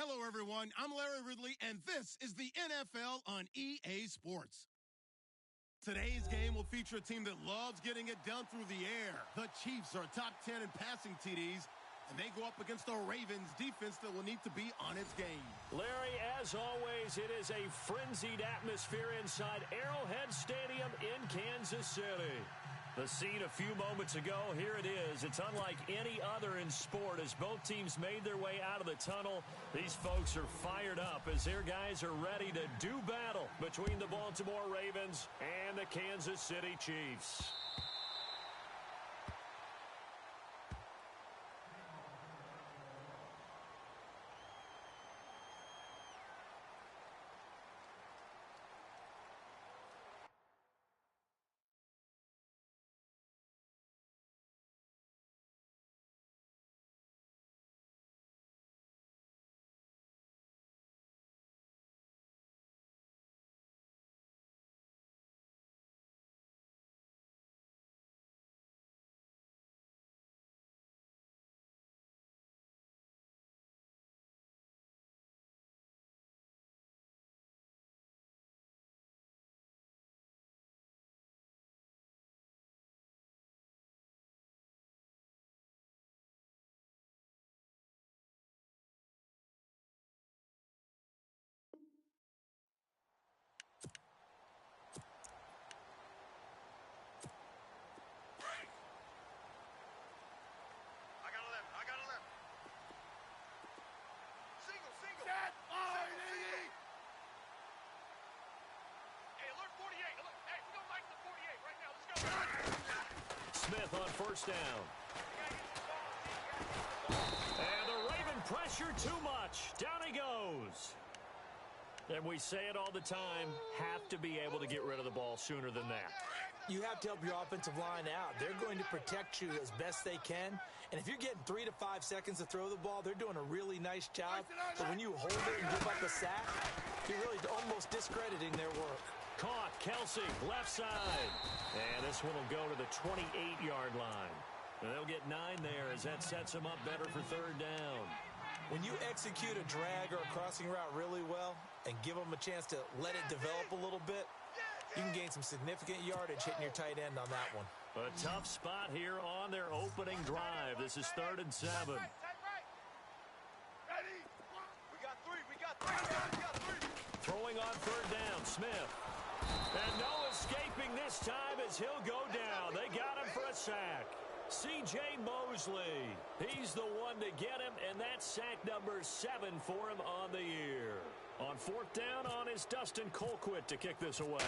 Hello, everyone. I'm Larry Ridley, and this is the NFL on EA Sports. Today's game will feature a team that loves getting it done through the air. The Chiefs are top 10 in passing TDs, and they go up against the Ravens defense that will need to be on its game. Larry, as always, it is a frenzied atmosphere inside Arrowhead Stadium in Kansas City. The scene a few moments ago, here it is. It's unlike any other in sport as both teams made their way out of the tunnel. These folks are fired up as their guys are ready to do battle between the Baltimore Ravens and the Kansas City Chiefs. Smith on first down. And the Raven pressure too much. Down he goes. And we say it all the time, have to be able to get rid of the ball sooner than that. You have to help your offensive line out. They're going to protect you as best they can. And if you're getting 3 to 5 seconds to throw the ball, they're doing a really nice job. But when you hold it and give up a sack, you're really almost discrediting their work. Caught, Kelsey, left side. And this one will go to the 28-yard line. And they'll get 9 there as that sets them up better for third down. When you execute a drag or a crossing route really well and give them a chance to let it develop a little bit, you can gain some significant yardage hitting your tight end on that one. A tough spot here on their opening drive. This is 3rd and 7. Ready? We got three. We got three. Throwing on 3rd down, Smith. And no escaping this time as he'll go down. They got him for a sack. C.J. Mosley, he's the one to get him, and that's sack number 7 for him on the year. On 4th down on is Dustin Colquitt to kick this away.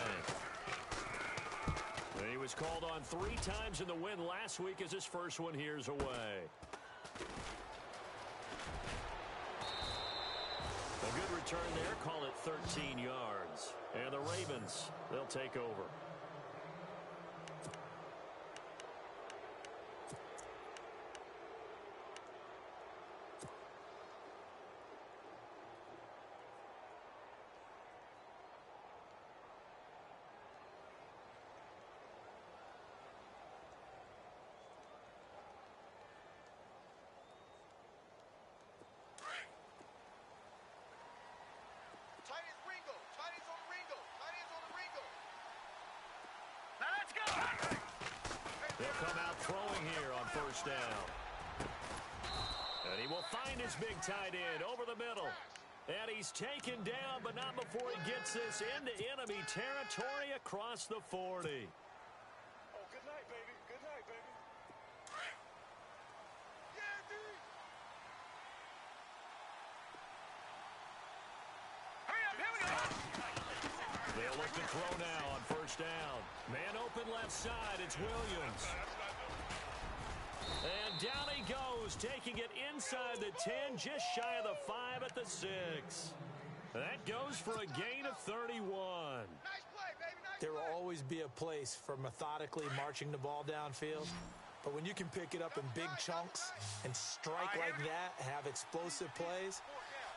And he was called on 3 times in the win last week as his first one here's away. A good return there, call it 13 yards. And the Ravens, they'll take over. They'll come out throwing here on 1st down. And he will find his big tight end over the middle. And he's taken down, but not before he gets this into enemy territory across the 40. Oh, good night, baby. Good night, baby. Yeah, dude. Hurry up, here we go. They'll look to throw now on 1st down. Man open left side, it's Williams. And down he goes, taking it inside the 10, just shy of the 5 at the 6. That goes for a gain of 31. Nice play, baby. Nice There will always be a place for methodically marching the ball downfield. But when you can pick it up in big chunks and strike like that, have explosive plays,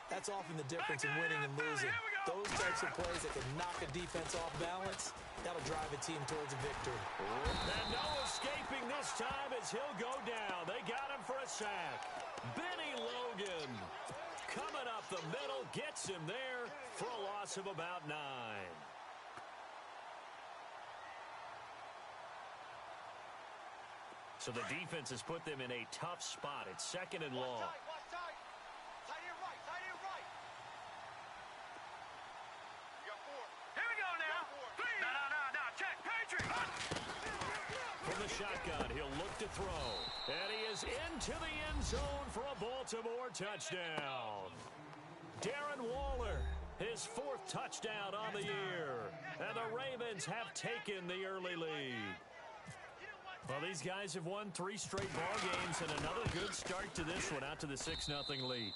that's often the difference in winning and losing. Those types of plays that can knock a defense off balance, that'll drive a team towards a victory. And no escaping this time as he'll go down. They got him for a sack. Benny Logan. coming up the middle, gets him there for a loss of about 9. So the defense has put them in a tough spot. It's 2nd and long. Watch tight. Tight end right. Tight end right. You got 4. Here we go now. 3. No. Check. Patriot. From the shotgun, he'll look to throw. And he is into the end zone for a Baltimore touchdown. Darren Waller, his 4th touchdown on the year. And the Ravens have taken the early lead. Well, these guys have won 3 straight ball games and another good start to this one, out to the 6-0 lead.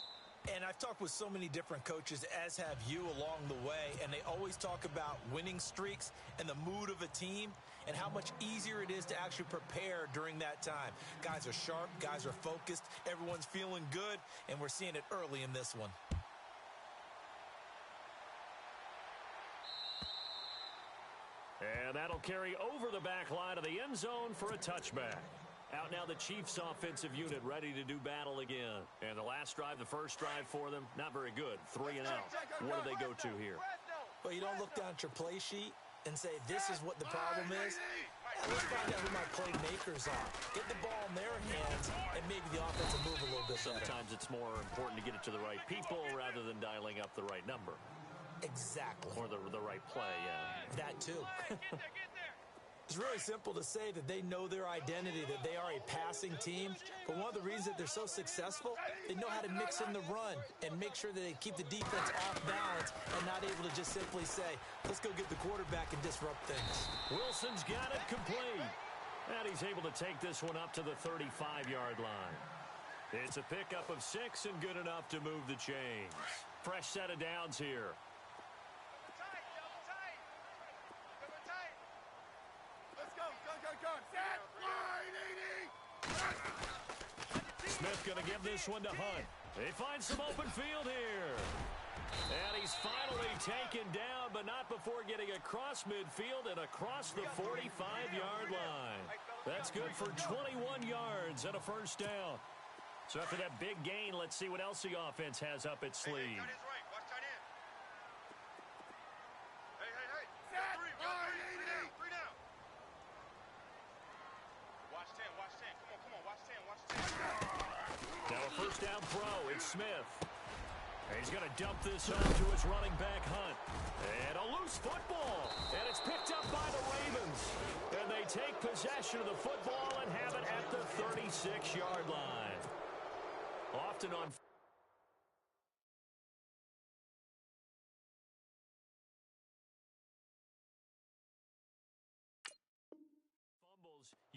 And I've talked with so many different coaches, as have you along the way, and they always talk about winning streaks and the mood of a team and how much easier it is to actually prepare during that time. Guys are sharp, guys are focused, everyone's feeling good, and we're seeing it early in this one. And that'll carry over the back line of the end zone for a touchback. Out now the Chiefs offensive unit ready to do battle again. And the last drive, the first drive for them, not very good. 3 and out. What do they go to here? Well, you don't look down at your play sheet and say, this is what the problem is. Let's find out who my playmakers are. Get the ball in their hands, and maybe the offense will move a little bit better. Sometimes it's more important to get it to the right people rather than dialing up the right number. Exactly. Or the right play, yeah. That too. It's really simple to say that they know their identity, that they are a passing team. But one of the reasons that they're so successful, they know how to mix in the run and make sure that they keep the defense off balance and not able to just simply say, let's go get the quarterback and disrupt things. Wilson's got it complete. And he's able to take this one up to the 35-yard line. It's a pickup of 6 and good enough to move the chains. Fresh set of downs here. Smith going to give this one to Hunt. They find some open field here. And he's finally taken down, but not before getting across midfield and across the 45-yard line. That's good for 21 yards and a first down. So after that big gain, let's see what else the offense has up its sleeve. First down throw, it's Smith. He's going to dump this off to his running back, Hunt. And a loose football. And it's picked up by the Ravens. And they take possession of the football and have it at the 36-yard line. Often on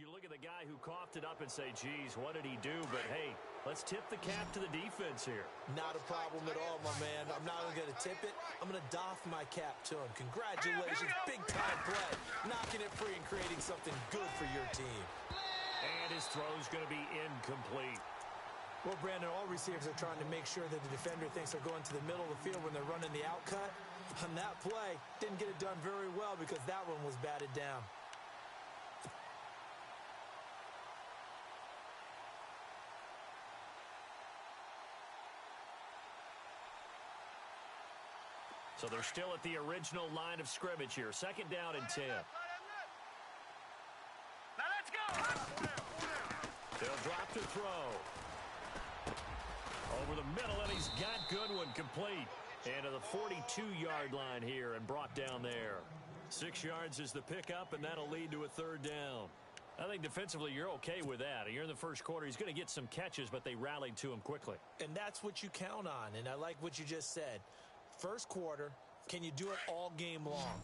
you look at the guy who coughed it up and say, geez, what did he do? But, hey, let's tip the cap to the defense here. Not a problem at all, my man. I'm not only going to tip it, I'm going to doff my cap to him. Congratulations, big-time play. Knocking it free and creating something good for your team. And his throw's going to be incomplete. Well, Brandon, all receivers are trying to make sure that the defender thinks they're going to the middle of the field when they're running the out cut. On that play, didn't get it done very well because that one was batted down. So they're still at the original line of scrimmage here. 2nd down and 10. Now let's go. They'll drop to throw. Over the middle, and he's got Goodwin complete. And to the 42-yard line here and brought down there. 6 yards is the pickup, and that'll lead to a 3rd down. I think defensively you're okay with that. You're in the first quarter. He's going to get some catches, but they rallied to him quickly. And that's what you count on, and I like what you just said. First quarter, can you do it all game long?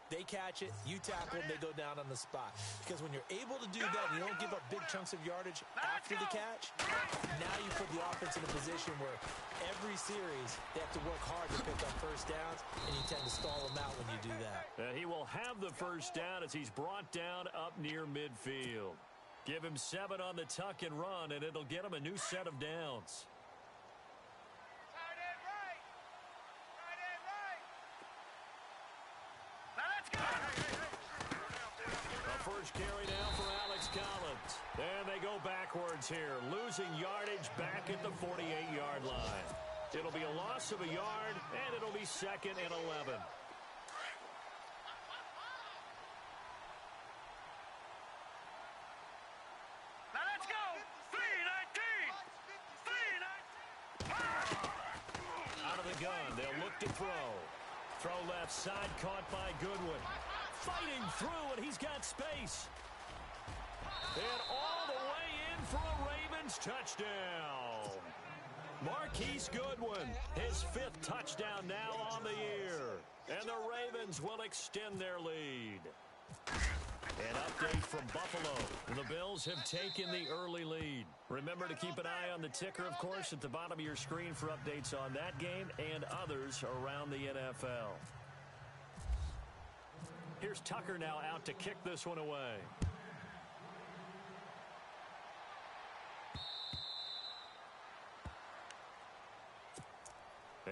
They catch it, you tackle them, they go down on the spot. Because when you're able to do that and you don't give up big chunks of yardage after the catch, now you put the offense in a position where every series they have to work hard to pick up first downs, and you tend to stall them out when you do that. He will have the first down as he's brought down up near midfield. Give him 7 on the tuck and run, and it'll get him a new set of downs. First carry now for Alex Collins. And they go backwards here, losing yardage back at the 48-yard line. It'll be a loss of a yard, and it'll be 2nd and 11. Now let's go. 3-19. 3-19. Out of the gun, they'll look to throw. Throw left side, caught by Goodwin. Fighting through, and he's got space. And all the way in for a Ravens touchdown. Marquise Goodwin, his 5th touchdown now on the year. And the Ravens will extend their lead. An update from Buffalo. The Bills have taken the early lead. Remember to keep an eye on the ticker, of course, at the bottom of your screen for updates on that game and others around the NFL. Here's Tucker now out to kick this one away.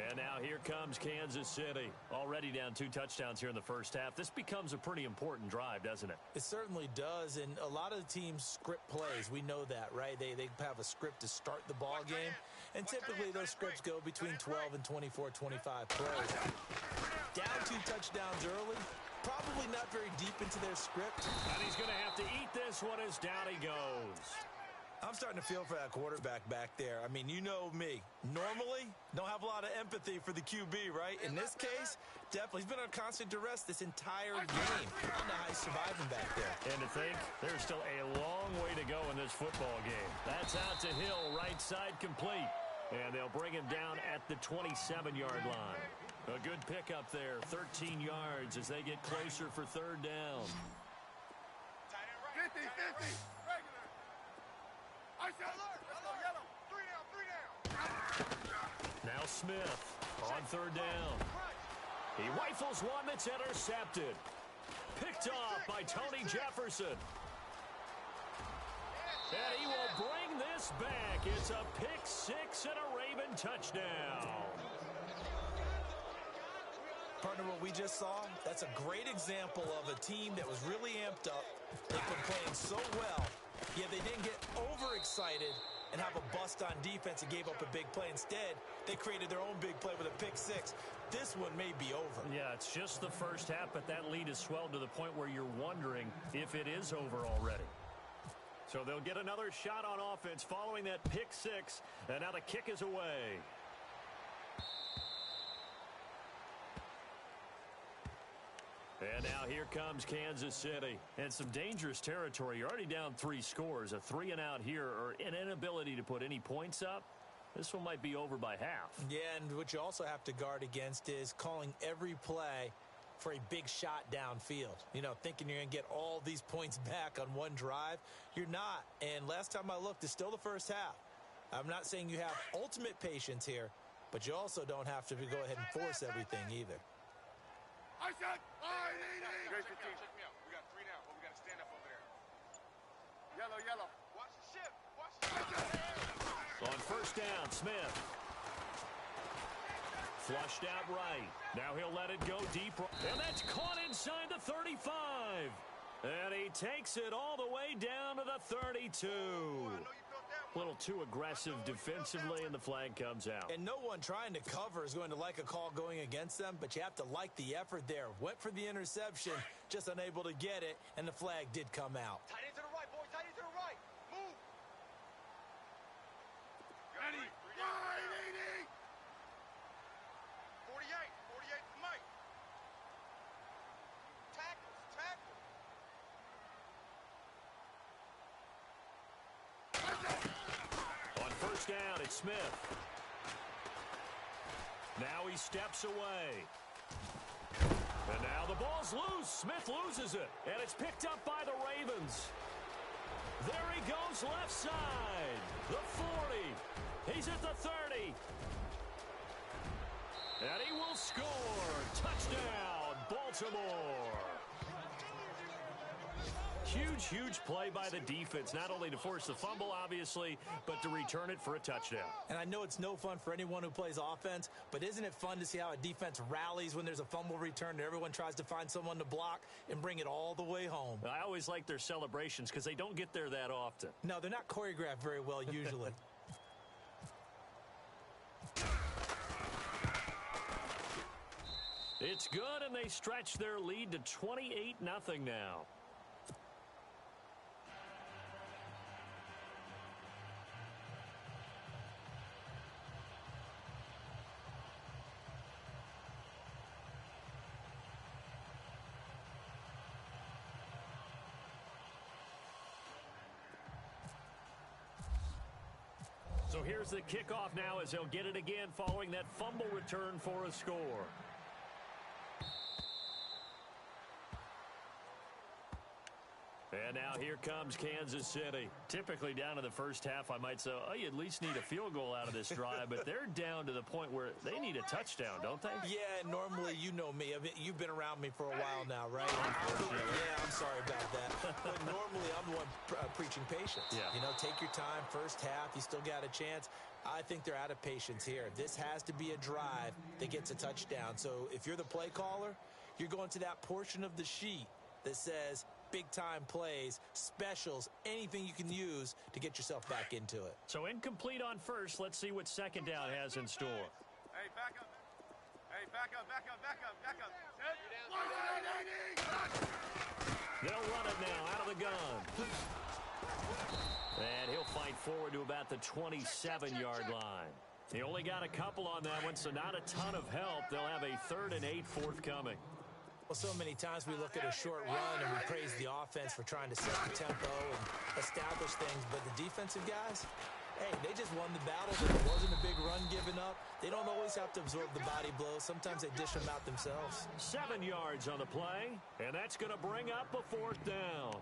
And now here comes Kansas City. Already down 2 touchdowns here in the first half. This becomes a pretty important drive, doesn't it? It certainly does, and a lot of the teams script plays. We know that, right? They have a script to start the ball game, and typically those scripts go between 12 and 24, 25 plays. Down 2 touchdowns early, probably not very deep into their script. And he's going to have to eat this one as down he goes. I'm starting to feel for that quarterback back there. I mean, you know me. Normally, don't have a lot of empathy for the QB, right? In this case, definitely. He's been under constant duress this entire game. I don't know how he's surviving back there. And to think, there's still a long way to go in this football game. That's out to Hill, right side complete. And they'll bring him down at the 27-yard line. A good pickup there, 13 yards as they get closer for 3rd down. 50, 50. Regular. I said alert. Let's go yellow. 3 down. Now Smith on 3rd down. He rifles one that's intercepted. Picked off by Tony Jefferson. And he will bring this back. It's a pick 6 and a Raven touchdown. Partner, what we just saw, that's a great example of a team that was really amped up. They've been playing so well, yet they didn't get overexcited and have a bust on defense and gave up a big play. Instead, they created their own big play with a pick 6. This one may be over. Yeah, it's just the first half, but that lead has swelled to the point where you're wondering if it is over already. So they'll get another shot on offense following that pick 6, and now the kick is away. And now here comes Kansas City. And some dangerous territory. You're already down 3 scores. A 3 and out here, or an inability to put any points up. This one might be over by half. Yeah, and what you also have to guard against is calling every play for a big shot downfield. You know, thinking you're going to get all these points back on one drive. You're not. And last time I looked, it's still the first half. I'm not saying you have ultimate patience here, but you also don't have to go ahead and force everything either. I said, check me out. We got 3 now, but we got to stand up over there. Yellow, yellow. Watch the ship. Watch the ship. On 1st down, Smith. Flushed out right. Now he'll let it go deep. And that's caught inside the 35. And he takes it all the way down to the 32. A little too aggressive defensively, and the flag comes out. And no one trying to cover is going to like a call going against them, but you have to like the effort there. Went for the interception, just unable to get it, and the flag did come out. Tight end to the right, boy. Tight end to the right. Move. Ready. 48. 48 for Mike. Tackles. Tackle. On 1st down, it's Smith. Now he steps away. And now the ball's loose. Smith loses it. And it's picked up by the Ravens. There he goes left side. The 40. He's at the 30. And he will score. Touchdown, Baltimore. Huge play by the defense, not only to force the fumble, obviously, but to return it for a touchdown. And I know it's no fun for anyone who plays offense, but isn't it fun to see how a defense rallies when there's a fumble return and everyone tries to find someone to block and bring it all the way home? I always like their celebrations because they don't get there that often. No, they're not choreographed very well usually. It's good, and they stretch their lead to 28-0 now. So here's the kickoff now as they'll get it again following that fumble return for a score. And now here comes Kansas City. Typically down in the first half, I might say, oh, you at least need a field goal out of this drive, but they're down to the point where they need a touchdown, don't they? Yeah, normally, you know me. I mean, you've been around me for a while now, right? Yeah, I'm sorry about that. But normally, I'm the one preaching patience. Yeah. You know, take your time. First half, you still got a chance. I think they're out of patience here. This has to be a drive that gets a touchdown. So if you're the play caller, you're going to that portion of the sheet that says big-time plays, specials, anything you can use to get yourself back into it. So incomplete on first. Let's see what second down has in store. Hey, back up. Hey, back up, back up, back up, back up. They'll run it now out of the gun. And he'll fight forward to about the 27-yard line. He only got a couple on that one, so not a ton of help. They'll have a 3rd and 8 forthcoming. Well, so many times we look at a short run and we praise the offense for trying to set the tempo and establish things, but the defensive guys, hey, they just won the battle. There wasn't a big run given up. They don't always have to absorb the body blows. Sometimes they dish them out themselves. 7 yards on the play, and that's going to bring up a 4th down.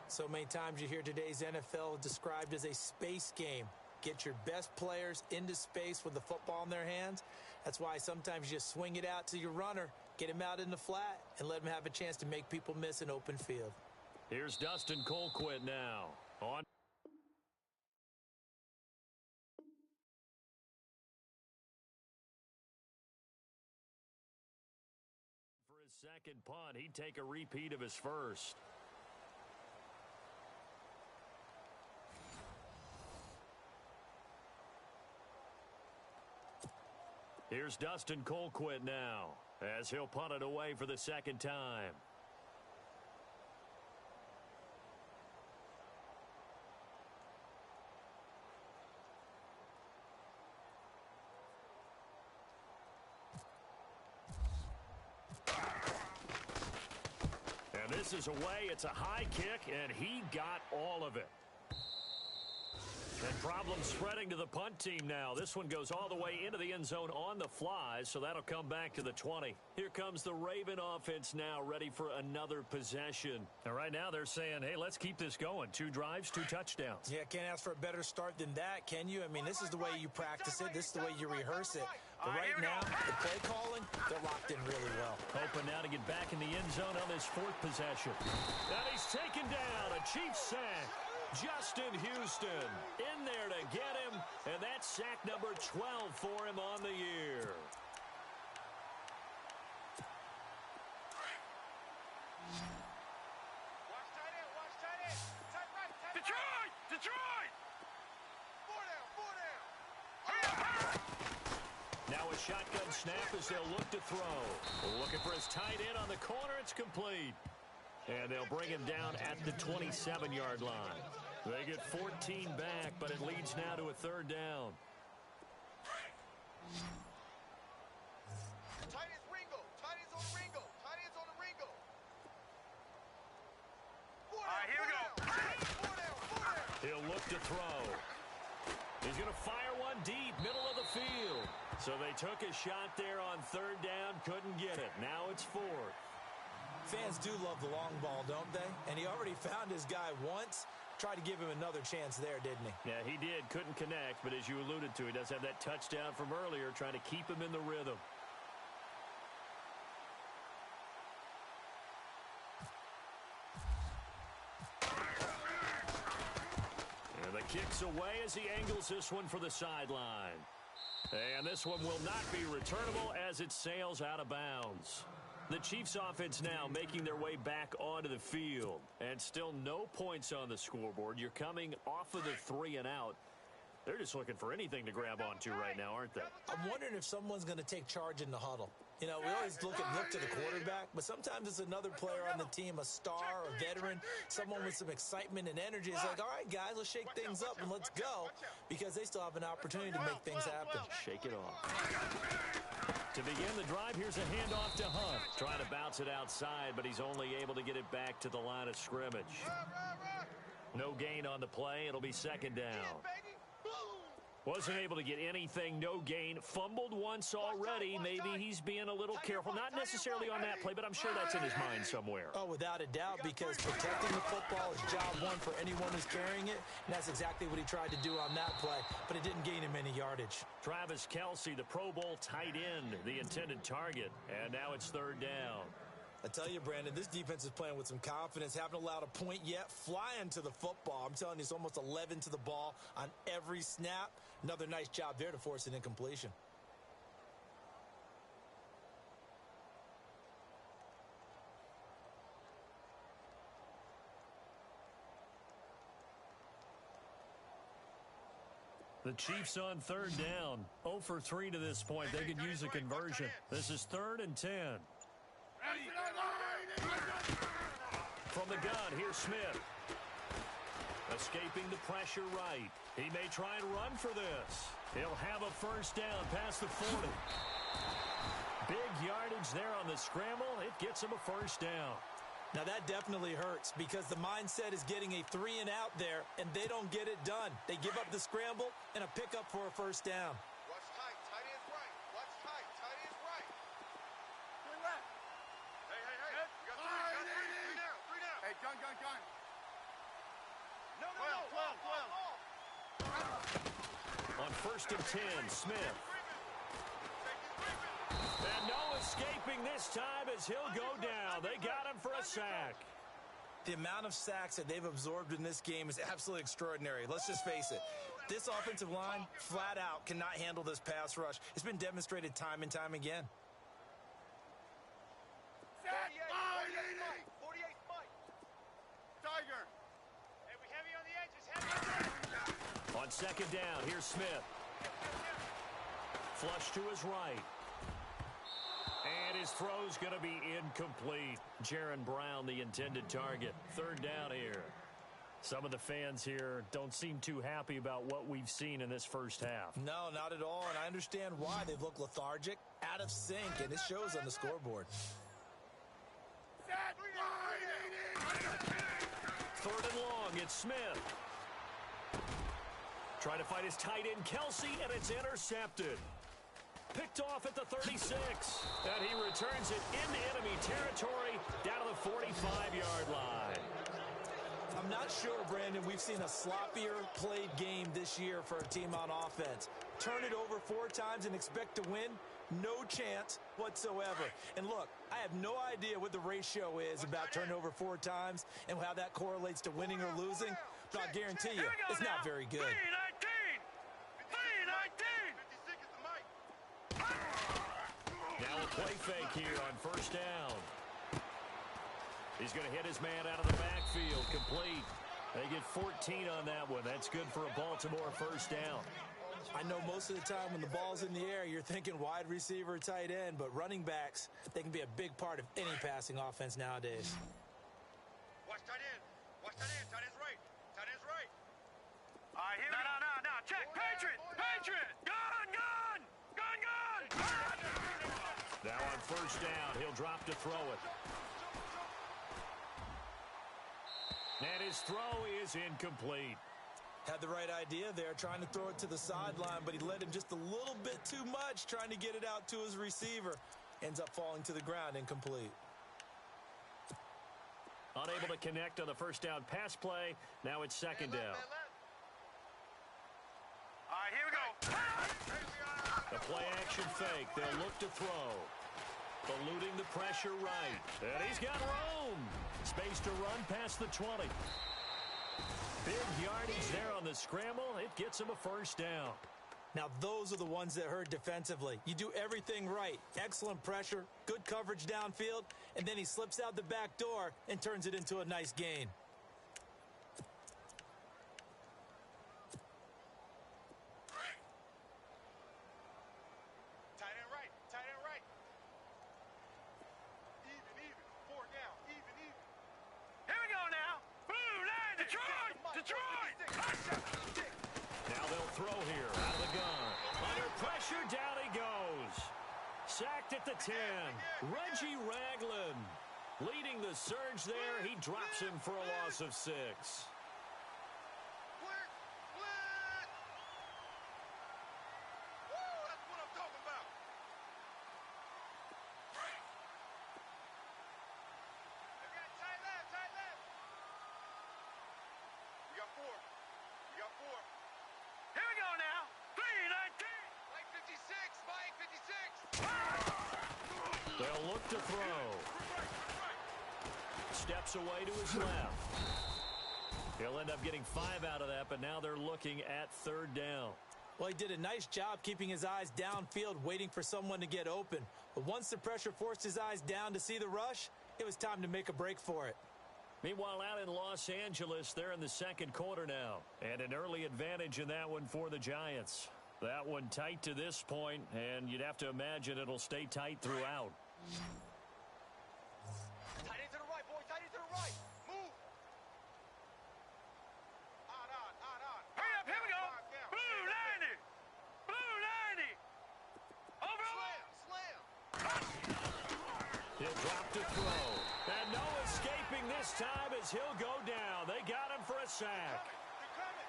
So many times you hear today's NFL described as a space game. Get your best players into space with the football in their hands. That's why sometimes you just swing it out to your runner, get him out in the flat, and let him have a chance to make people miss an open field. Here's Dustin Colquitt now. On for his second punt. He'd take a repeat of his first. Here's Dustin Colquitt now as he'll punt it away for the second time. And this is away. It's a high kick, and he got all of it. And problem spreading to the punt team now. This one goes all the way into the end zone on the fly, so that'll come back to the 20. Here comes the Raven offense now, ready for another possession. And right now they're saying, hey, let's keep this going. 2 drives, 2 touchdowns. Yeah, can't ask for a better start than that, can you? I mean, this is the way you practice it. This is the way you rehearse it. But right now, the play calling, they're locked in really well. Hoping now to get back in the end zone on this 4th possession. And he's taken down. A Chiefs sack. Justin Houston in there to get him, and that's sack number 12 for him on the year. Watch tight end, watch tight end. Tight right, tight Detroit! Right. Detroit! 4 down, 4 down. Now a shotgun snap as they'll look to throw. Looking for his tight end on the corner. It's complete. And they'll bring him down at the 27-yard line. They get 14 back, but it leads now to a 3rd down. Tight end's Ringo. Tight end's on the Ringo. Tight end's on the Ringo. 4 down, all right, here we go. 4 down, 4 down. He'll look to throw. He's going to fire one deep, middle of the field. So they took a shot there on 3rd down, couldn't get it. Now it's 4th. Fans do love the long ball, don't they? And he already found his guy once. Tried to give him another chance there, didn't he? Yeah, he did. Couldn't connect, but as you alluded to, he does have that touchdown from earlier, trying to keep him in the rhythm. And the kick's away as he angles this one for the sideline. And this one will not be returnable as it sails out of bounds. The Chiefs offense now making their way back onto the field. And still no points on the scoreboard. You're coming off of the 3 and out. They're just looking for anything to grab onto right now, aren't they? I'm wondering if someone's going to take charge in the huddle. You know, we always look to the quarterback, but sometimes it's another player on the team, a star, a veteran, someone with some excitement and energy. It's like, all right, guys, let's shake things up and let's go, because they still have an opportunity to make things happen. Shake it off. To begin the drive, here's a handoff to Hunt. Trying to bounce it outside, but he's only able to get it back to the line of scrimmage. No gain on the play. It'll be second down. Wasn't able to get anything, no gain. Fumbled once already. Maybe he's being a little careful. Not necessarily on that play, but I'm sure that's in his mind somewhere. Oh, without a doubt, because protecting the football is job one for anyone who's carrying it, and that's exactly what he tried to do on that play, but it didn't gain him any yardage. Travis Kelce, the Pro Bowl tight end, the intended target, and now it's third down. I tell you, Brandon, this defense is playing with some confidence. Haven't allowed a point yet. Flying to the football. I'm telling you, it's almost 11 to the ball on every snap. Another nice job there to force an incompletion. The Chiefs on third down. 0 for 3 to this point. They could use a conversion. This is 3rd and 10. From the gun, here's Smith. Escaping the pressure right. He may try and run for this. He'll have a first down past the 40. Big yardage there on the scramble. It gets him a first down. Now, that definitely hurts because the mindset is getting a 3-and-out there, and they don't get it done. They give up the scramble and a pickup for a first down. Watch tight. Tight end's right. Watch tight. Tight end's right. Three left. Hey. You got three down. Three down. Hey, gun. No. 12. On 1st and 10, Smith. And no escaping this time as he'll go down. They got him for a sack. The amount of sacks that they've absorbed in this game is absolutely extraordinary. Let's just face it. This offensive line, flat out, cannot handle this pass rush. It's been demonstrated time and time again. 48 Mike. Tiger. Hey, we heavy on the edges. On second down, here's Smith. Flush to his right. And his throw's going to be incomplete. Jaron Brown, the intended target. Third down here. Some of the fans here don't seem too happy about what we've seen in this first half. No, not at all, and I understand why. They've looked lethargic, out of sync, and it shows on the scoreboard. Third and long, it's Smith. Trying to fight his tight end, Kelce, and it's intercepted. Picked off at the 36. And he returns it into enemy territory down to the 45-yard line. I'm not sure, Brandon, we've seen a sloppier played game this year for a team on offense. Turn it over 4 times and expect to win? No chance whatsoever. And look, I have no idea what the ratio is about turnover 4 times and how that correlates to winning or losing, but I guarantee you it's not very good. Now a play fake here on first down. He's going to hit his man out of the backfield, complete. They get 14 on that one. That's good for a Baltimore first down. I know most of the time when the ball's in the air, you're thinking wide receiver, tight end, but running backs, they can be a big part of any passing offense nowadays. Watch tight end. Watch tight end. Tight end's right. Tight end's right. All right, here we go. No. Check. Patriot. Gun. Now on first down, he'll drop to throw it. And his throw is incomplete. Had the right idea there, trying to throw it to the sideline, but he led him just a little bit too much, trying to get it out to his receiver. Ends up falling to the ground, incomplete. Unable to connect on the first down pass play. Now it's second down. All right, here we go. The play action fake. They'll look to throw. Eluding the pressure right. And he's got room. Space to run past the 20. Big yardage there on the scramble. It gets him a first down. Now, those are the ones that hurt defensively. You do everything right. Excellent pressure, good coverage downfield, and then he slips out the back door and turns it into a nice gain. Tight end right. here out of the gun. Under pressure, down he goes. Sacked at the 10. Reggie Ragland leading the surge there. He drops him for a loss of 6. Here we go now. 3-19. They'll look to throw. Steps away to his left. He'll end up getting 5 out of that, but now they're looking at 3rd down. Well, he did a nice job keeping his eyes downfield, waiting for someone to get open. But once the pressure forced his eyes down to see the rush, it was time to make a break for it. Meanwhile, out in Los Angeles, they're in the 2nd quarter now. And an early advantage in that one for the Giants. That one tight to this point, and you'd have to imagine it'll stay tight throughout. Tight end to the right, boy. Tight end to the right. Move. On. Hurry up, here we go. Blue 90. Blue 90. Over. Slam. He'll drop to throw. And no escaping this time as he'll go down. They got him for a sack.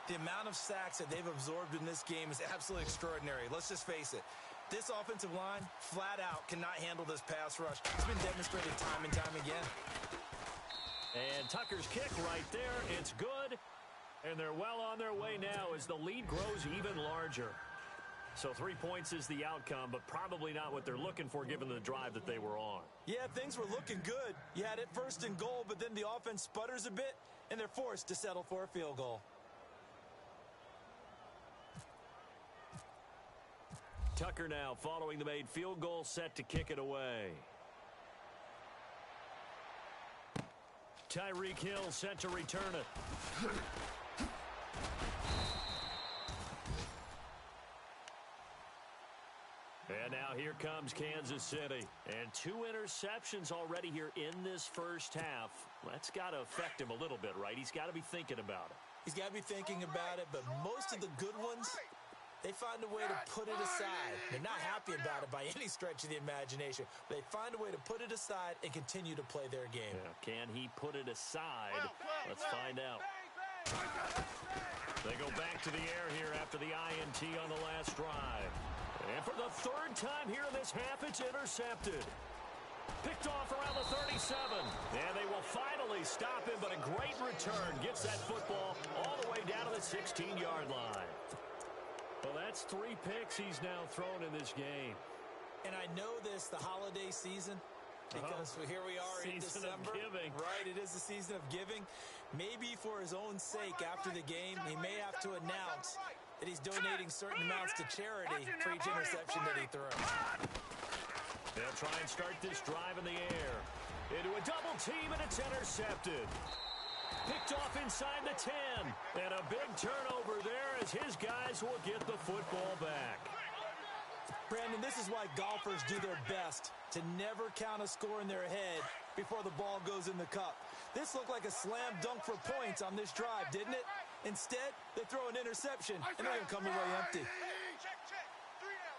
The amount of sacks that they've absorbed in this game is absolutely extraordinary. Let's just face it. This offensive line, flat out, cannot handle this pass rush. It's been demonstrated time and time again. And Tucker's kick right there. It's good. And they're well on their way now as the lead grows even larger. So 3 points is the outcome, but probably not what they're looking for given the drive that they were on. Yeah, things were looking good. You had it 1st and goal, but then the offense sputters a bit, and they're forced to settle for a field goal. Tucker now following the made field goal, set to kick it away. Tyreek Hill set to return it. And now here comes Kansas City. And 2 interceptions already here in this first half. That's got to affect him a little bit, right? He's got to be thinking about it. He's got to be thinking about it, but most of the good ones, they find a way to put it aside. They're not happy about it by any stretch of the imagination. They find a way to put it aside and continue to play their game. Yeah, can he put it aside? Let's find out. They go back to the air here after the INT on the last drive. And for the 3rd time here in this half, it's intercepted. Picked off around the 37. And they will finally stop him, but a great return gets that football all the way down to the 16-yard line. Well, that's 3 picks he's now thrown in this game. And I know this, the holiday season, because here we are in December. Season of giving. Right, it is the season of giving. Maybe for his own sake after the game, he may have to announce that he's donating certain amounts to charity for each interception that he throws. They'll try and start this drive in the air. Into a double team, and it's intercepted. Picked off inside the 10. And a big turnover there as his guys will get the football back. Brandon, this is why golfers do their best to never count a score in their head before the ball goes in the cup. This looked like a slam dunk for points on this drive, didn't it? Instead, they throw an interception, and they're going to come away empty. Check. 3 down.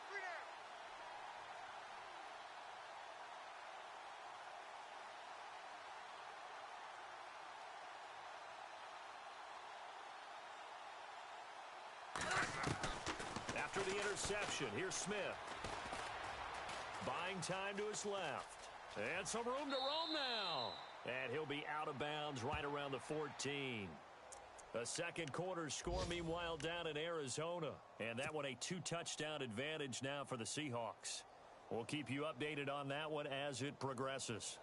After the interception, here's Smith. Buying time to his left. And some room to roam now. And he'll be out of bounds right around the 14. A 2nd quarter score, meanwhile, down in Arizona. And that one a 2-touchdown advantage now for the Seahawks. We'll keep you updated on that one as it progresses.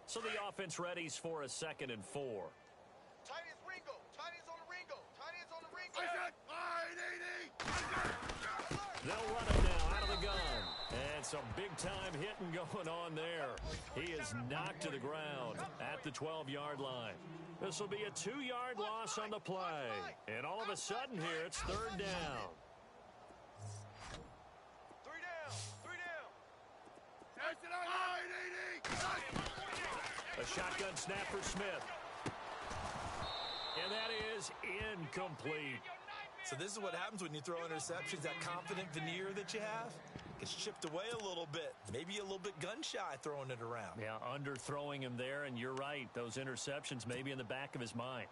So the offense readies for a 2nd and 4. Tight end's Ringo. Tight end's on the Ringo. They'll run it now out of the gun. And some big-time hitting going on there. He is knocked to the ground at the 12-yard line. This will be a 2-yard loss on the play. And all of a sudden here, it's 3rd down. 3 down. A shotgun snap for Smith. And that is incomplete. So this is what happens when you throw interceptions. That confident veneer that you have gets chipped away a little bit. Maybe a little bit gun-shy throwing it around. Yeah, underthrowing him there, and you're right. Those interceptions may be in the back of his mind.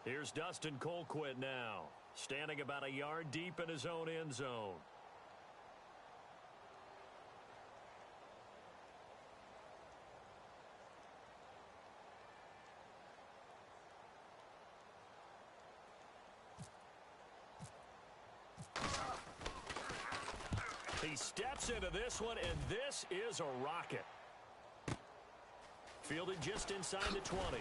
Here's Dustin Colquitt now, standing about a yard deep in his own end zone. He steps into this one, and this is a rocket. Fielded just inside the 20.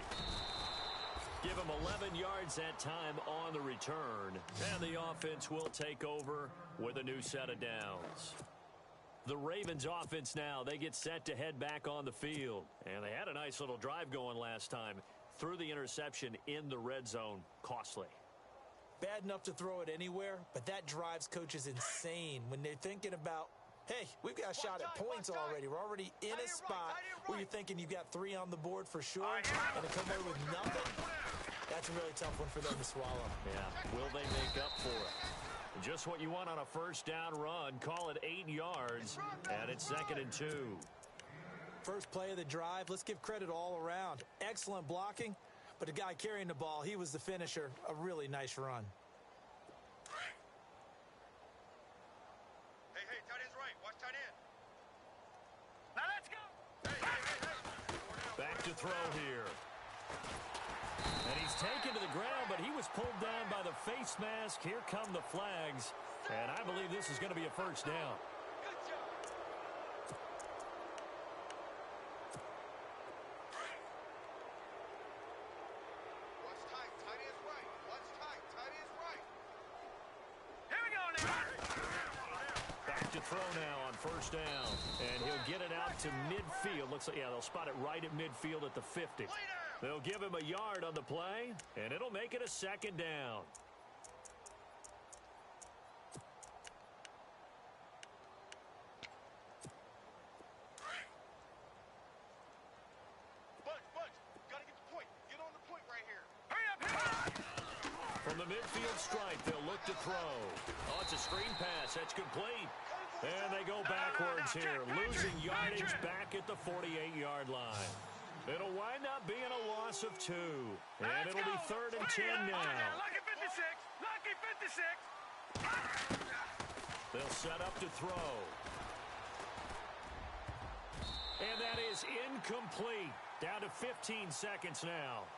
Give him 11 yards that time on the return. And the offense will take over with a new set of downs. The Ravens offense now, they get set to head back on the field. And they had a nice little drive going last time. Threw the interception in the red zone. Costly. Bad enough to throw it anywhere, but that drives coaches insane when they're thinking about, hey, we've got a shot at points already. We're already in a spot where you're thinking you've got 3 on the board for sure, and to come away with nothing, that's a really tough one for them to swallow. Yeah, will they make up for it? Just what you want on a first down run. Call it 8 yards, and it's 2nd and 2. First play of the drive, let's give credit all around. Excellent blocking. But the guy carrying the ball, he was the finisher. A really nice run. Hey, tight end's right. Watch tight end. Now let's go. Hey. Back to throw here. And he's taken to the ground, but he was pulled down by the face mask. Here come the flags. And I believe this is going to be a first down. Good job. Watch tight. Tight end's right. Watch tight. Tight end's right. Here we go now. Back to throw now on first down. And he'll get it out to midfield. Looks like, yeah, they'll spot it right at midfield at the 50. They'll give him a yard on the play, and it'll make it a 2nd down. Bunch. Gotta get the point. Get on the point right here. Hurry up. From the midfield stripe, they'll look to throw. Oh, it's a screen pass. That's complete. And they go backwards here, losing yardage back at the 48-yard line. It'll wind up being a loss of 2. And it'll be 3rd and 10 now. Lucky 56. Lucky 56. They'll set up to throw. And that is incomplete. Down to 15 seconds now.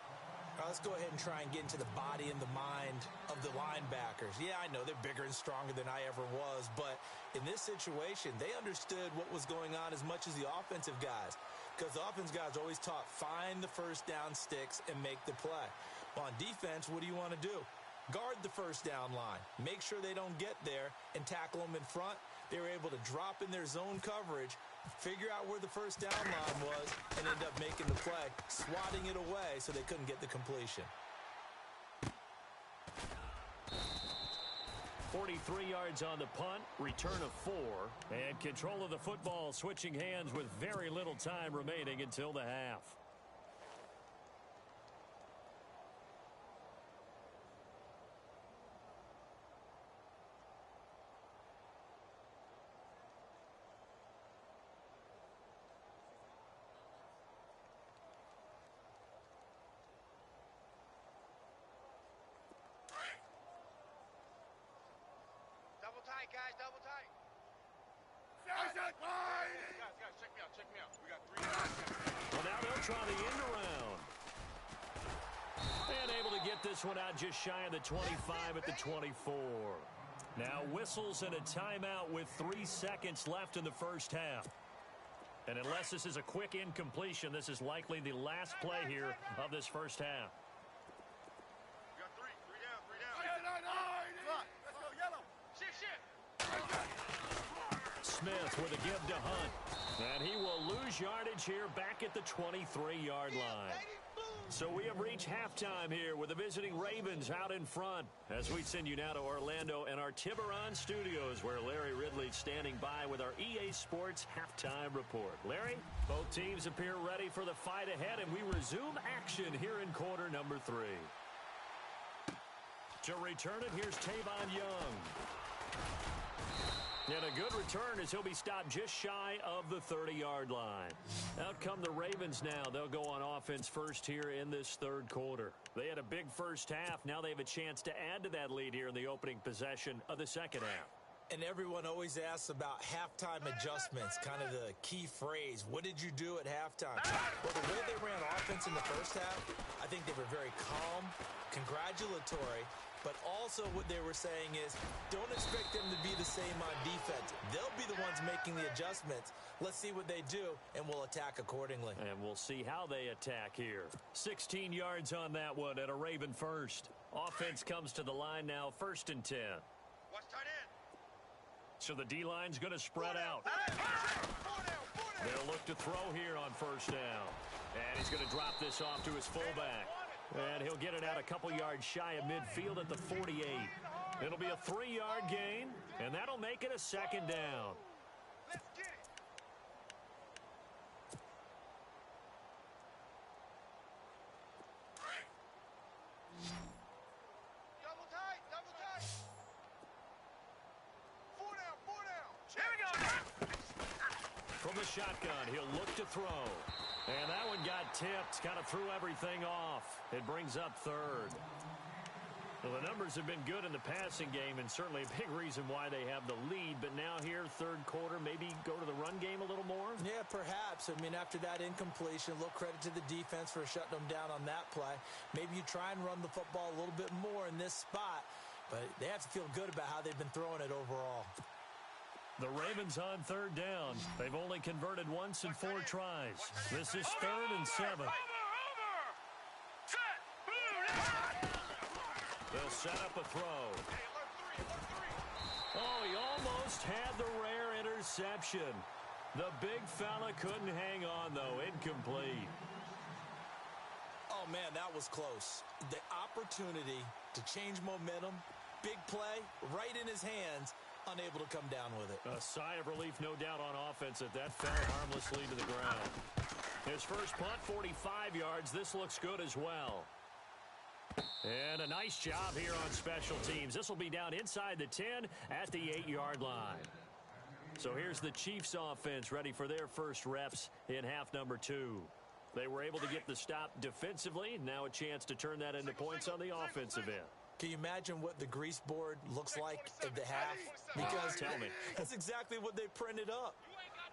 All right, let's go ahead and try and get into the body and the mind of the linebackers. Yeah, I know they're bigger and stronger than I ever was, but in this situation, they understood what was going on as much as the offensive guys. Because the offense guys are always taught, find the first down sticks and make the play. Well, on defense, what do you want to do? Guard the first down line. Make sure they don't get there and tackle them in front. They were able to drop in their zone coverage, figure out where the first down line was, and end up making the play, swatting it away so they couldn't get the completion. 43 yards on the punt, return of 4, and control of the football switching hands with very little time remaining until the half. Double tight, guys. Double tight. Guys, check me out. We got 3 guys. Well, now they'll try the end around. And able to get this one out just shy of the 25 at the 24. Now whistles and a timeout with 3 seconds left in the first half. And unless this is a quick incompletion, this is likely the last play here of this first half. We got 3 down. Let's go, yellow. Shit. Smith with a give to Hunt. And he will lose yardage here back at the 23-yard line. So we have reached halftime here with the visiting Ravens out in front as we send you now to Orlando and our Tiburon studios where Larry Ridley's standing by with our EA Sports halftime report. Larry, both teams appear ready for the fight ahead, and we resume action here in quarter number 3. To return it, here's Tavon Young. And a good return as he'll be stopped just shy of the 30-yard line. Out come the Ravens now. They'll go on offense first here in this third quarter. They had a big first half. Now they have a chance to add to that lead here in the opening possession of the second half. And everyone always asks about halftime adjustments, kind of the key phrase. What did you do at halftime? Well, the way they ran offense in the first half, I think they were very calm, congratulatory, but also what they were saying is don't expect them to be the same on defense. They'll be the ones making the adjustments. Let's see what they do, and we'll attack accordingly. And we'll see how they attack here. 16 yards on that one at a Raven first. Offense comes to the line now, 1st and 10. Watch tight end. So the D-line's going to spread out. They'll look to throw here on 1st down. And he's going to drop this off to his fullback. And he'll get it out a couple yards shy of midfield at the 48. It'll be a 3-yard gain, and that'll make it a 2nd down. Let's get it. Double tight, double tight. 4 down. Here we go. From the shotgun, he'll look to throw. And that one got tipped, kind of threw everything off. It brings up 3rd. Well, the numbers have been good in the passing game and certainly a big reason why they have the lead. But now here, third quarter, maybe go to the run game a little more? Yeah, perhaps. I mean, after that incompletion, a little credit to the defense for shutting them down on that play. Maybe you try and run the football a little bit more in this spot. But they have to feel good about how they've been throwing it overall. The Ravens on 3rd down. They've only converted once in 4 tries. This is 3rd and 7. Over. Set. They'll set up a throw. Oh, he almost had the rare interception. The big fella couldn't hang on, though. Incomplete. Oh, man, that was close. The opportunity to change momentum, big play, right in his hands, unable to come down with it. A sigh of relief, no doubt, on offense that fell harmlessly to the ground. His first punt, 45 yards. This looks good as well. And a nice job here on special teams. This will be down inside the 10 at the 8-yard line. So here's the Chiefs offense ready for their first reps in half number 2. They were able to get the stop defensively. Now a chance to turn that into points on the offensive end. Can you imagine what the grease board looks like at the half? Because Tell me. that's exactly what they printed up.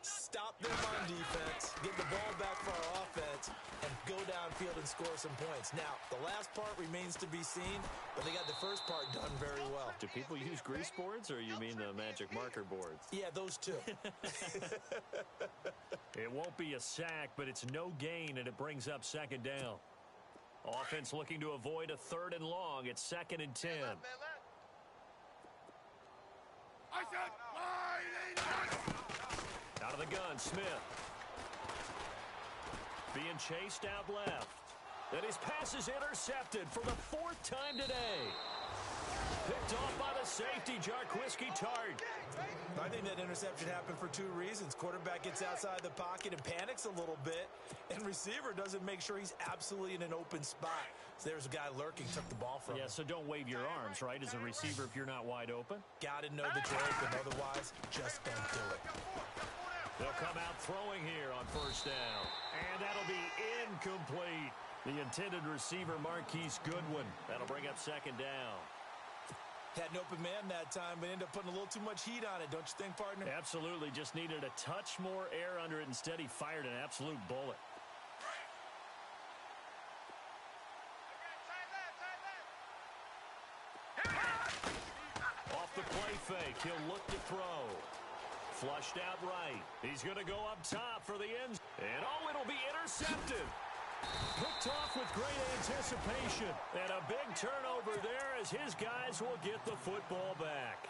Stop them on defense, get the ball back for our offense, and go downfield and score some points. Now, the last part remains to be seen, but they got the first part done very well. Do people use grease boards, or you mean the magic marker boards? Yeah, those two. It won't be a sack, but it's no gain, and it brings up 2nd down. Offense looking to avoid a 3rd and long. It's 2nd and 10. I said, Out of the gun, Smith. Being chased out left. And his pass is intercepted for the 4th time today. Picked off by the safety, Jarquiski Tart. I think that interception happened for 2 reasons. Quarterback gets outside the pocket and panics a little bit, and receiver doesn't make sure he's absolutely in an open spot. So there's a guy lurking, took the ball from him. Yeah, so don't wave your arms, right, as a receiver if you're not wide open? Got to know that you're open, otherwise just don't do it. They'll come out throwing here on 1st down. And that'll be incomplete. The intended receiver, Marquise Goodwin. That'll bring up 2nd down. Had an open man that time, but ended up putting a little too much heat on it, don't you think, partner? Absolutely. Just needed a touch more air under it. Instead, he fired an absolute bullet. Off the play fake, he'll look to throw. Flushed out right. He's going to go up top for the end. And, oh, it'll be intercepted. Picked off with great anticipation. And a big turnover there as his guys will get the football back.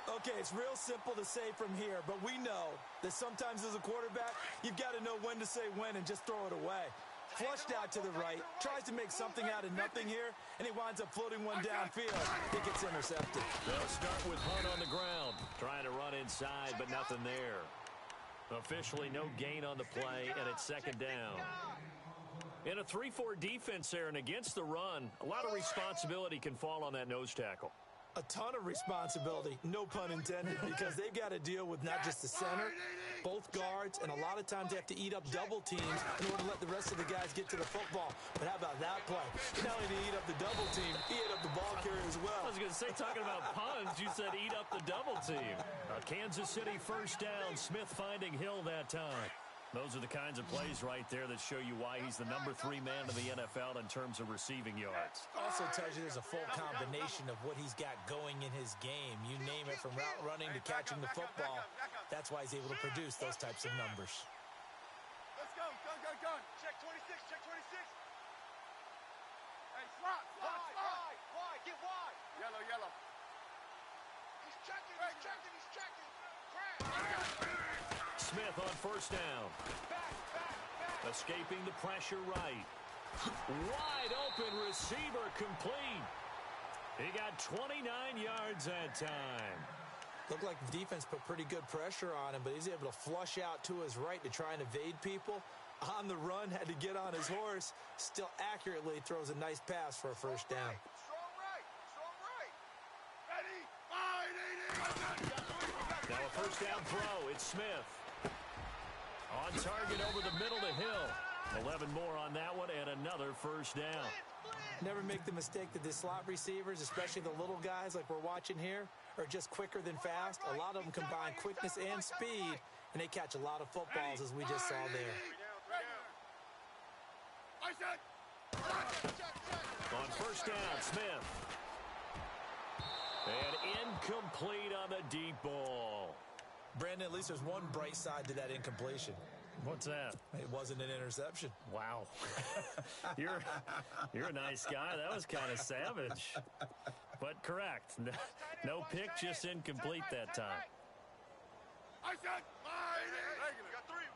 Okay, it's real simple to say from here, but we know that sometimes as a quarterback, you've got to know when to say when and just throw it away. flushed out to the right, tries to make something out of nothing here, and he winds up floating one downfield. It gets intercepted. They'll start with Hunt on the ground, trying to run inside, but nothing there. Officially no gain on the play, and it's second down. In a 3-4 defense there and against the run, a lot of responsibility can fall on that nose tackle. A ton of responsibility, no pun intended, because they've got to deal with not just the center, both guards, and a lot of times they have to eat up double teams in order to let the rest of the guys get to the football. But how about that play? Not only did he eat up the double team, he ate up the ball carrier as well. I was going to say, talking about puns, you said eat up the double team. A Kansas City first down, Smith finding Hill that time. Those are the kinds of plays right there that show you why he's the number 3 man in the NFL in terms of receiving yards. Also tells you there's a full combination of what he's got going in his game. You name it, from route running to catching the football. That's why he's able to produce those types of numbers. Let's go. Gun. Check 26. Hey, slot. Wide. Get wide. Yellow. He's checking. Crash. Smith on first down. Escaping the pressure right. Wide open receiver complete. He got 29 yards that time. Looked like the defense put pretty good pressure on him, but he's able to flush out to his right to try and evade people. On the run, had to get on his horse. Still accurately throws a nice pass for a first down. Strong right. Ready. Now a first down throw. It's Smith. On target over the middle to Hill. 11 more on that one and another first down. Never make the mistake that the slot receivers, especially the little guys like we're watching here, are just quicker than fast. A lot of them combine quickness and speed, and they catch a lot of footballs, as we just saw there. On first down, Smith. And incomplete on the deep ball. Brandon, at least there's one bright side to that incompletion. What's that? It wasn't an interception. Wow. You're a nice guy. That was kind of savage. But correct. No pick, just incomplete that time. I said, we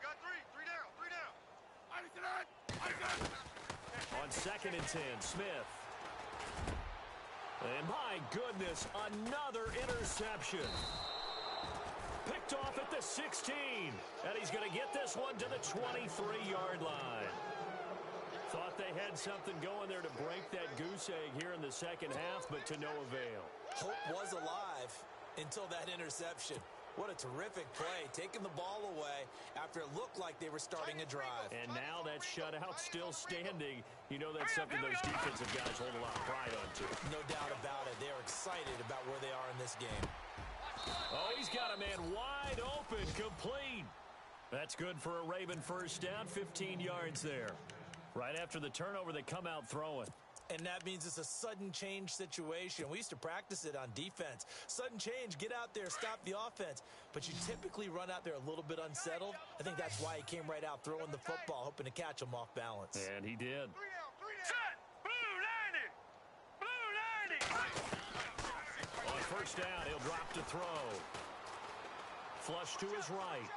got three. Three down. On 2nd and 10, Smith. And my goodness, another interception. Picked off at the 16. And he's going to get this one to the 23-yard line. Thought they had something going there to break that goose egg here in the second half, but to no avail. Hope was alive until that interception. What a terrific play, taking the ball away after it looked like they were starting a drive. And now that shutout still standing. You know that's something those defensive guys hold a lot of pride on, too. No doubt about it. They're excited about where they are in this game. Oh, he's got a man wide open, complete. That's good for a Raven first down, 15 yards there. Right after the turnover, they come out throwing. And that means it's a sudden change situation. We used to practice it on defense. Sudden change, get out there, stop the offense. But you typically run out there a little bit unsettled. I think that's why he came right out throwing the football, hoping to catch him off balance. And he did. Set! Blue 90! On first down, he'll drop to throw. Flush to his right.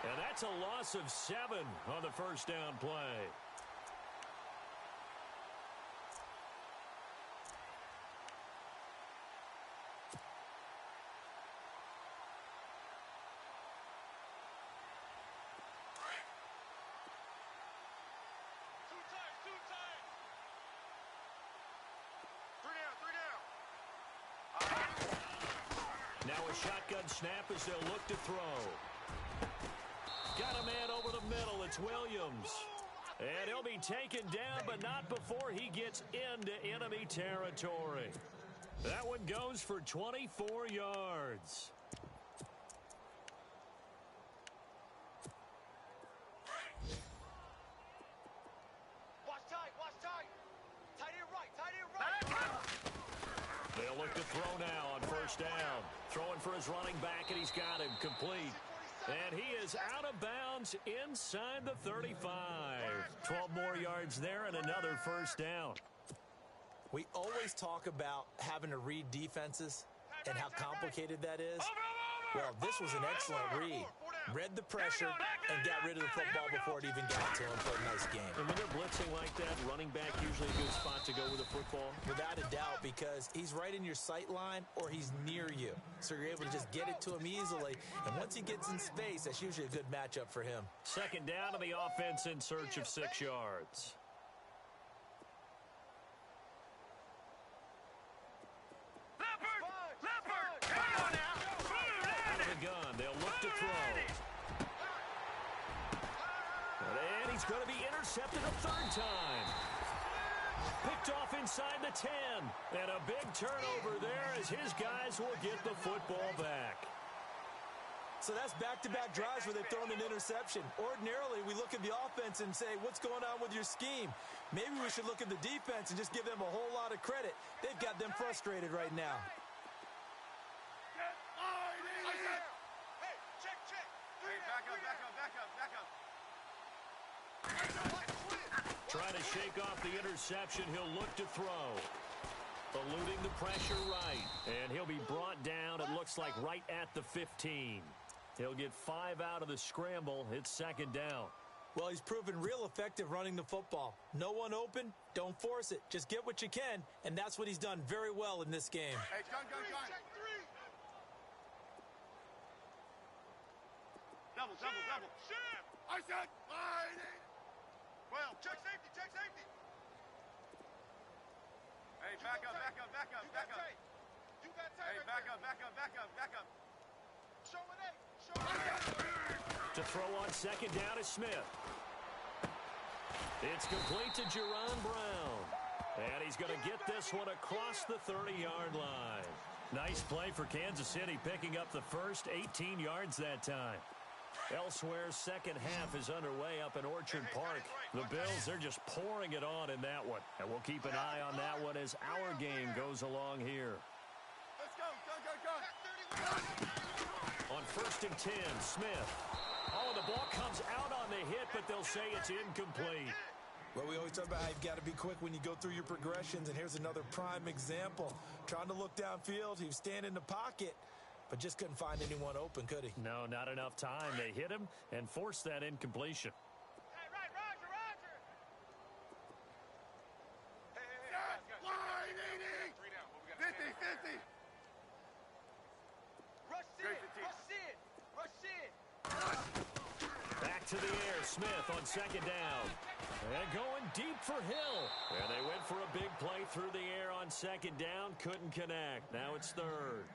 And that's a loss of 7 on the first down play. Two times. Three down. Now a shotgun snap as they'll look to throw. Got a man over the middle. It's Williams. And he'll be taken down, but not before he gets into enemy territory. That one goes for 24 yards. Watch tight. Tight end right. They'll look to throw now on first down. Throwing for his running back, and he's got him complete. And he is out of bounds inside the 35. 12 more yards there and another first down. We always talk about having to read defenses and how complicated that is. Well, this was an excellent read. read the pressure, and got rid of the football before it even got to him for a nice game. And when they're blitzing like that, running back usually a good spot to go with a football? Without a doubt, because he's right in your sight line or he's near you. So you're able to just get it to him easily. And once he gets in space, that's usually a good matchup for him. Second down to the offense in search of 6 yards. Going to be intercepted a third time. Picked off inside the 10. And a big turnover there as his guys will get the football back. So that's back-to-back drives where they've thrown an interception. Ordinarily, we look at the offense and say, what's going on with your scheme? Maybe we should look at the defense and just give them a whole lot of credit. They've got them frustrated right now. Hey, check. Hey, back up. Trying to shake off the interception. He'll look to throw. Eluding the pressure right. And he'll be brought down, it looks like, right at the 15. He'll get 5 out of the scramble. It's second down. Well, he's proven real effective running the football. No one open, don't force it. Just get what you can, and that's what he's done very well in this game. Hey, gun. Double. I said, well, check safety. Hey, back up. You got tape. Hey, back up. Show it. To throw on second down is Smith. It's complete to Jerron Brown. And he's going to get this one across the 30-yard line. Nice play for Kansas City, picking up the first 18 yards that time. Elsewhere, second half is underway up in Orchard Park. The Bills, they're just pouring it on in that one. And we'll keep an eye on that one as our game goes along here. Let's go. On 1st and 10, Smith. Oh, the ball comes out on the hit, but they'll say it's incomplete. Well, we always talk about how you've got to be quick when you go through your progressions, and here's another prime example. Trying to look downfield, he was standing in the pocket, but just couldn't find anyone open, could he? No, not enough time. They hit him and forced that incompletion. Hey, right, Roger. Hey, guys. Line 80. 3 down. 50. Rush in. Back to the air, Smith on second down. And going deep for Hill. And they went for a big play through the air on second down. Couldn't connect. Now it's third.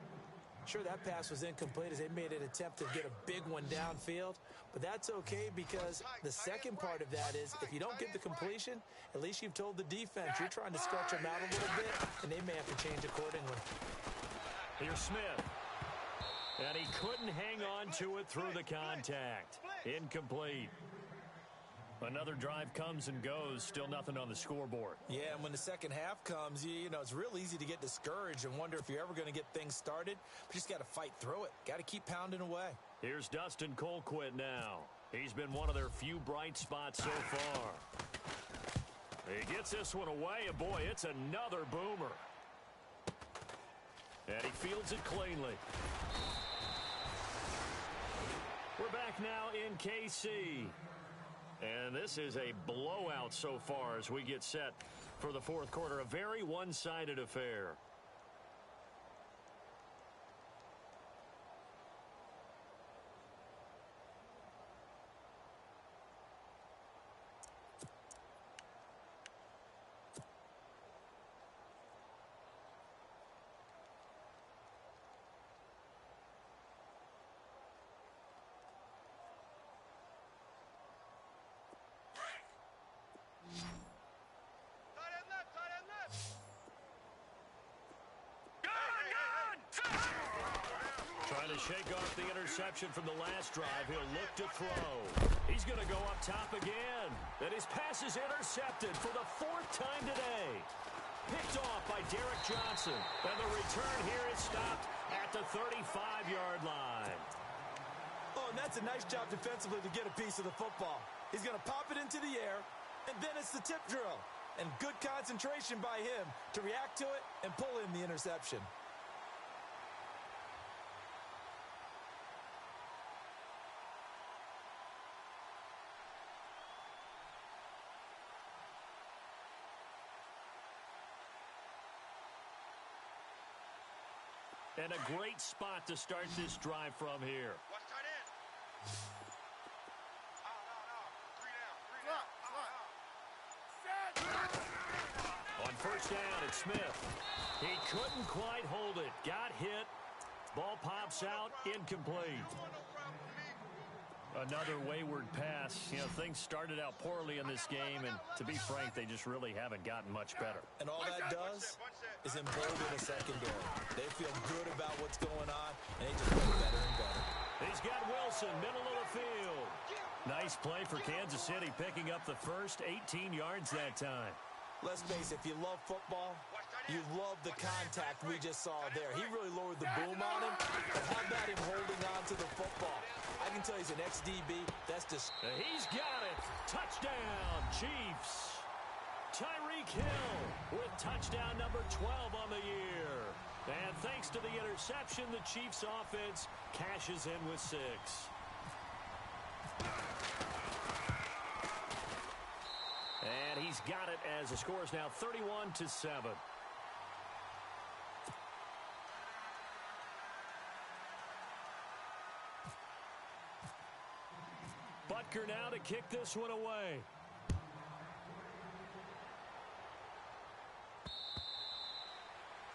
Sure, that pass was incomplete as they made an attempt to get a big one downfield. But that's okay because the second part of that is if you don't get the completion, at least you've told the defense you're trying to stretch them out a little bit, and they may have to change accordingly. Here's Smith. And he couldn't hang on to it through the contact. Incomplete. Another drive comes and goes. Still nothing on the scoreboard. Yeah, and when the second half comes, you know, it's real easy to get discouraged and wonder if you're ever going to get things started. But you just got to fight through it. Got to keep pounding away. Here's Dustin Colquitt now. He's been one of their few bright spots so far. He gets this one away, and boy, it's another boomer. And he fields it cleanly. We're back now in KC. And this is a blowout so far as we get set for the fourth quarter. A very one-sided affair. Shake off the interception from the last drive. He'll look to throw. He's going to go up top again. And his pass is intercepted for the fourth time today. Picked off by Derek Johnson. And the return here is stopped at the 35-yard line. Oh, and that's a nice job defensively to get a piece of the football. He's going to pop it into the air, and then it's the tip drill. And good concentration by him to react to it and pull in the interception. And a great spot to start this drive from here. Watch tight end. On first down, it's Smith. He couldn't quite hold it. Got hit. Ball pops out, incomplete. Another wayward pass. You know, things started out poorly in this game, and to be frank, they just really haven't gotten much better. And all that does is embolden the secondary. They feel good about what's going on, and they just get better and better. He's got Wilson, middle of the field. Nice play for Kansas City, picking up the first 18 yards that time. Let's face it, if you love football, you love the contact we just saw there. He really lowered the boom on him. But how about him holding on to the football? I can tell he's an ex-DB. That's just... He's got it. Touchdown, Chiefs. Tyreek Hill with touchdown number 12 on the year. And thanks to the interception, the Chiefs offense cashes in with 6. And he's got it as the score is now 31-7. Butker now to kick this one away.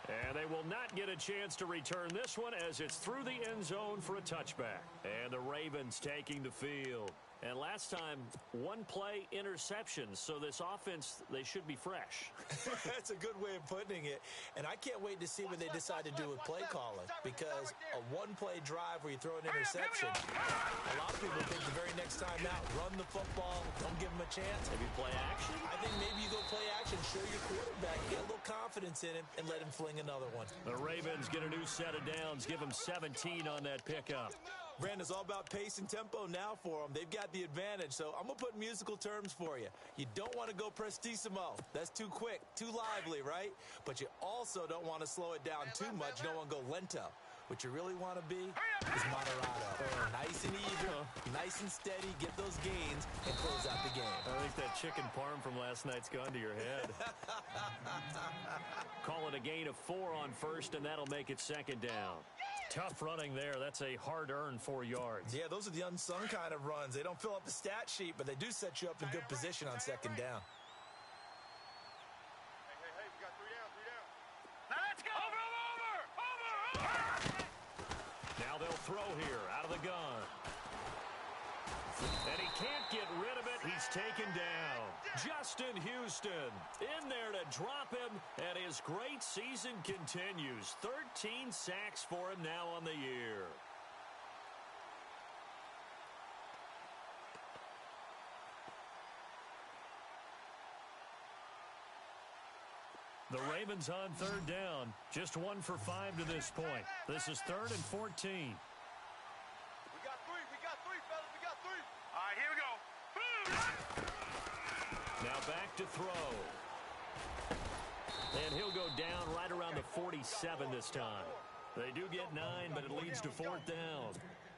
And they will not get a chance to return this one as it's through the end zone for a touchback. And the Ravens taking the field. And last time, one play interception. So this offense, they should be fresh. That's a good way of putting it. And I can't wait to see what they decide to do with play calling. Because a one-play drive where you throw an interception, a lot of people think the very next time out, run the football, don't give them a chance. Maybe play action? I think maybe you go play action, show your quarterback, get a little confidence in him, and let him fling another one. The Ravens get a new set of downs, give them 17 on that pickup. Brandon, it's all about pace and tempo now for them. They've got the advantage, so I'm going to put musical terms for you. You don't want to go prestissimo. That's too quick, too lively, right? But you also don't want to slow it down too much. You don't want to go lento. What you really want to be is moderato. Nice and even, nice and steady, get those gains, and close out the game. I think that chicken parm from last night's gone to your head. Call it a gain of 4 on first, and that'll make it second down. Tough running there. That's a hard-earned 4 yards. Yeah, those are the unsung kind of runs. They don't fill up the stat sheet, but they do set you up in good position on second down. Hey, we got 3 down, 3 down. Now let's go. Over. Now they'll throw here out of the gun. And he can't get rid of it. He's taken down. Justin Houston in there to drop him, and his great season continues. 13 sacks for him now on the year. The Ravens on third down. Just 1 for 5 to this point. This is 3rd and 14. We got 3, fellas, we got 3. All right, here we go. Now back to throw. And he'll go down right around the 47 this time. They do get 9, but it leads to 4th down.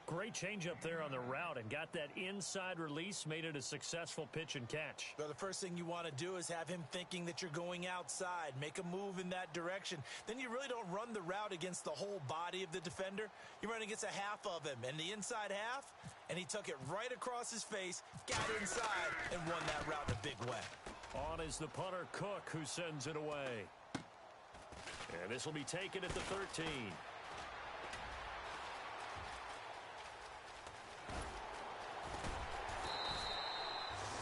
Great change up there on the route and got that inside release, made it a successful pitch and catch. Well, the first thing you want to do is have him thinking that you're going outside, make a move in that direction. Then you really don't run the route against the whole body of the defender. You run against a half of him, and the inside half, and he took it right across his face, got inside, and won that route in a big way. On is the punter, Cook, who sends it away. And this will be taken at the 13.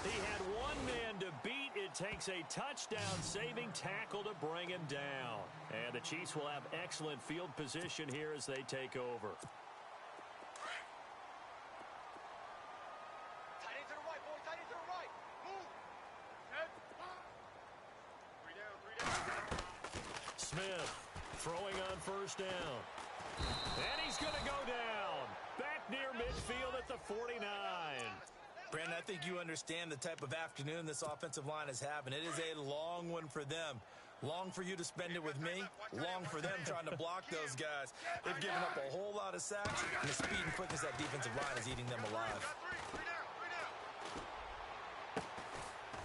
He had one man to beat. It takes a touchdown-saving tackle to bring him down. And the Chiefs will have excellent field position here as they take over. Tight end to the right, boys, tight end to the right. Move. 3 down. Smith throwing on first down. And he's going to go down. Back near midfield at the 49. Brandon, I think you understand the type of afternoon this offensive line is having. It is a long one for them. Long for you to spend it with me. Long for them trying to block those guys. They've given up a whole lot of sacks, and the speed and quickness of that defensive line is eating them alive.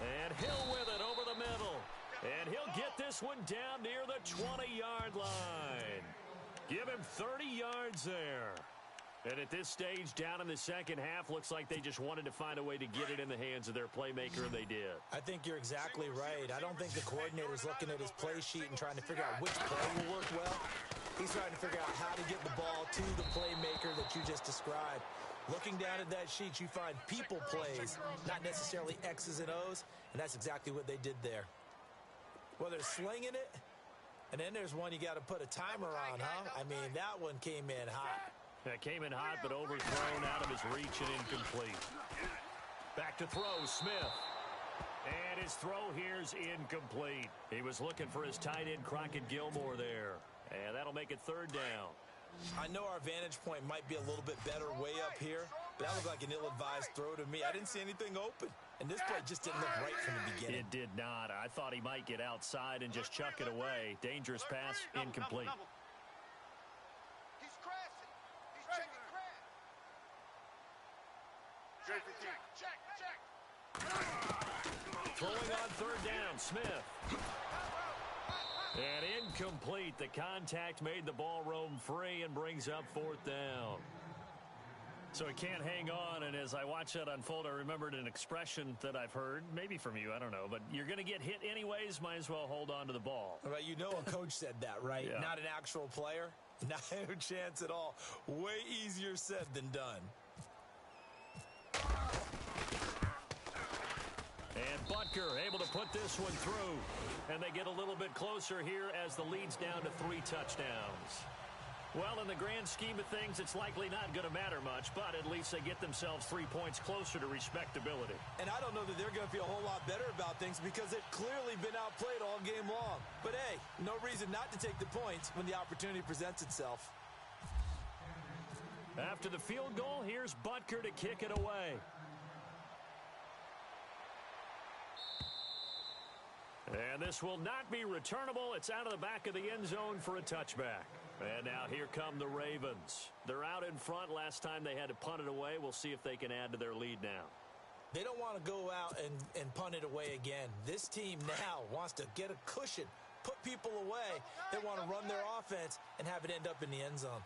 And Hill with it over the middle. And he'll get this one down near the 20-yard line. Give him 30 yards there. And at this stage, down in the second half, looks like they just wanted to find a way to get it in the hands of their playmaker, and they did. I think you're exactly right. I don't think the coordinator's looking at his play sheet and trying to figure out which play will work well. He's trying to figure out how to get the ball to the playmaker that you just described. Looking down at that sheet, you find people plays, not necessarily X's and O's, and that's exactly what they did there. Well, they're slinging it, and then there's one you got to put a timer on, huh? I mean, that one came in hot. That came in hot, but overthrown out of his reach and incomplete. Back to throw, Smith. And his throw here's incomplete. He was looking for his tight end, Crockett Gilmore there. And that'll make it third down. I know our vantage point might be a little bit better way up here, but that looked like an ill-advised throw to me. I didn't see anything open, and this play just didn't look right from the beginning. It did not. I thought he might get outside and just chuck it away. Dangerous pass, incomplete. He's crashing. He's checking crash. Throwing on third down, Smith. And incomplete. The contact made the ball roam free and brings up fourth down. So he can't hang on, and as I watch that unfold, I remembered an expression that I've heard, maybe from you, I don't know, but you're going to get hit anyways, might as well hold on to the ball. Right, you know a coach said that, right? Yeah. Not an actual player. Not a chance at all. Way easier said than done. And Butker able to put this one through. And they get a little bit closer here as the lead's down to 3 touchdowns. Well, in the grand scheme of things, it's likely not going to matter much, but at least they get themselves 3 points closer to respectability. And I don't know that they're going to feel a whole lot better about things because they've clearly been outplayed all game long. But hey, no reason not to take the points when the opportunity presents itself. After the field goal, here's Butker to kick it away. And this will not be returnable. It's out of the back of the end zone for a touchback. And now here come the Ravens. They're out in front. Last time they had to punt it away. We'll see if they can add to their lead now. They don't want to go out and punt it away again. This team now wants to get a cushion, put people away. They want to run their offense and have it end up in the end zone.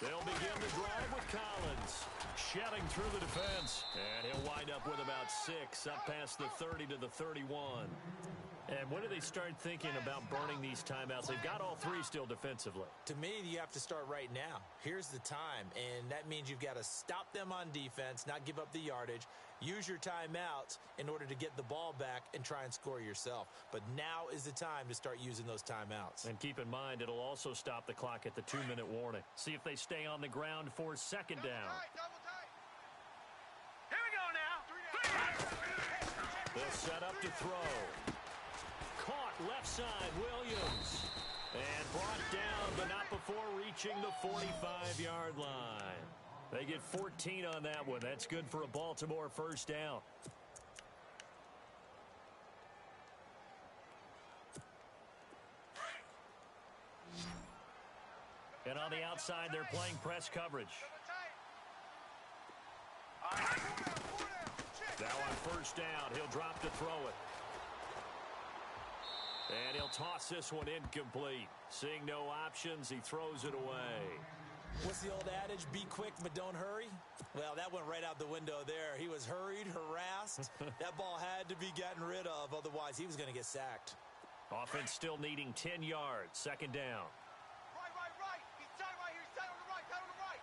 They'll begin the drive with Collins. Shedding through the defense. And he'll wind up with about 6, up past the 30 to the 31. And when do they start thinking about burning these timeouts? They've got all 3 still defensively. To me, you have to start right now. Here's the time, and that means you've got to stop them on defense, not give up the yardage, use your timeouts in order to get the ball back and try and score yourself. But now is the time to start using those timeouts. And keep in mind, it'll also stop the clock at the 2-minute warning. See if they stay on the ground for second down. Here we go now. They'll set up to throw. Caught left side, Williams. And brought down, but not before reaching the 45-yard line. They get 14 on that one. That's good for a Baltimore first down. And on the outside, they're playing press coverage. Now on first down, he'll drop to throw it. And he'll toss this one incomplete. Seeing no options, he throws it away. What's the old adage? Be quick, but don't hurry? Well, that went right out the window there. He was hurried, harassed. That ball had to be gotten rid of, otherwise he was going to get sacked. Offense still needing 10 yards. Second down. Right. He's tight right here. He's tight on the right.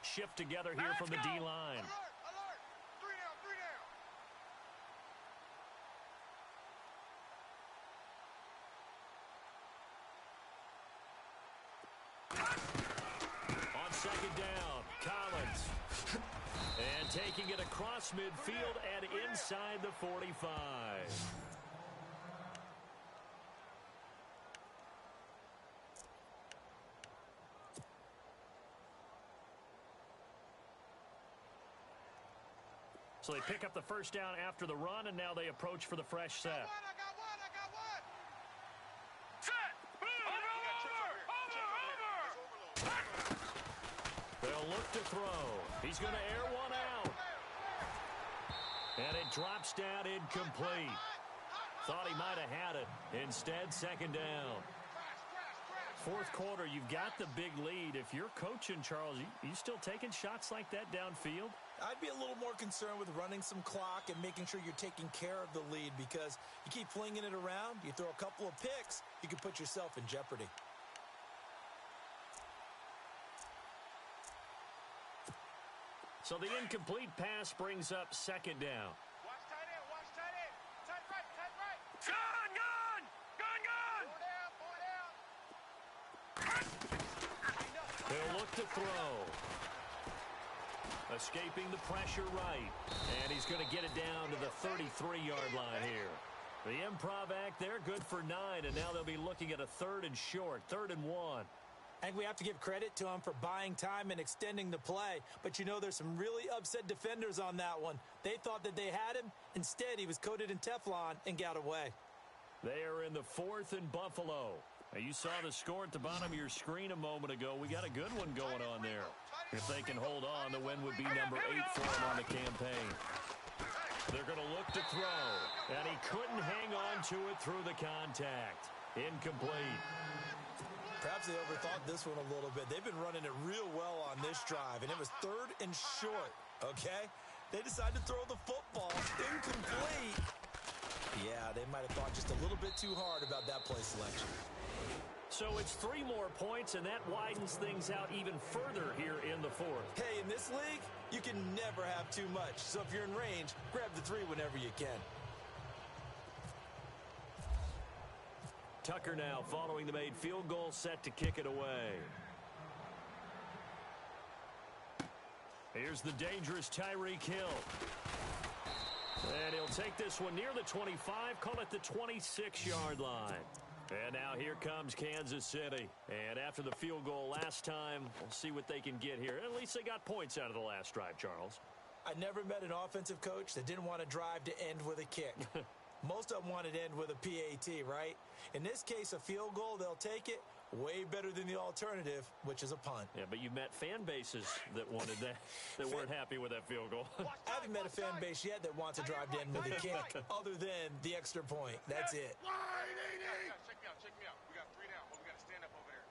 Shift together here from the D-line. Alert. 3 down. On second down, Collins. And taking it across midfield and inside the 45. So they pick up the first down after the run, and now they approach for the fresh set. I got one. Set. Over. They'll look to throw. He's going to air one out. And it drops down incomplete. Thought he might have had it. Instead, second down. Fourth quarter, you've got the big lead. If you're coaching, Charles, you still taking shots like that downfield? I'd be a little more concerned with running some clock and making sure you're taking care of the lead, because you keep flinging it around, you throw a couple of picks, you can put yourself in jeopardy. So the incomplete pass brings up second down. Watch tight end, watch tight end. Tight right, tight right. Gun, gun! Gun, gun! Four down, four down. He'll look to throw. Escaping the pressure right. And he's going to get it down to the 33-yard line here. The improv act there, good for 9, and now they'll be looking at a 3rd and short, 3rd and 1. I think we have to give credit to him for buying time and extending the play. But, you know, there's some really upset defenders on that one. They thought that they had him. Instead, he was coated in Teflon and got away. They are in the 4th and Buffalo. Now, you saw the score at the bottom of your screen a moment ago. We got a good one going on there. If they can hold on, the win would be number 8 for them on the campaign. They're going to look to throw. And he couldn't hang on to it through the contact. Incomplete. Perhaps they overthought this one a little bit. They've been running it real well on this drive, and it was 3rd and short, okay? They decided to throw the football. Incomplete. Yeah, they might have thought just a little bit too hard about that play selection. So it's 3 more points, and that widens things out even further here in the 4th. Hey, in this league, you can never have too much. So if you're in range, grab the 3 whenever you can. Tucker now following the made field goal, set to kick it away. Here's the dangerous Tyreek Hill. And he'll take this one near the 25, call it the 26-yard line. And now here comes Kansas City. And after the field goal last time, we'll see what they can get here. At least they got points out of the last drive, Charles. I never met an offensive coach that didn't want to drive to end with a kick. Most of them wanted to end with a PAT, right? In this case, a field goal, they'll take it. Way better than the alternative, which is a punt. Yeah, but you've met fan bases that wanted that, that weren't happy with that field goal. I haven't met a fan base yet that wants to drive to end with a kick, other than the extra point. That's it. Check me out, check me out. We got 3 down, but we got to stand up over there.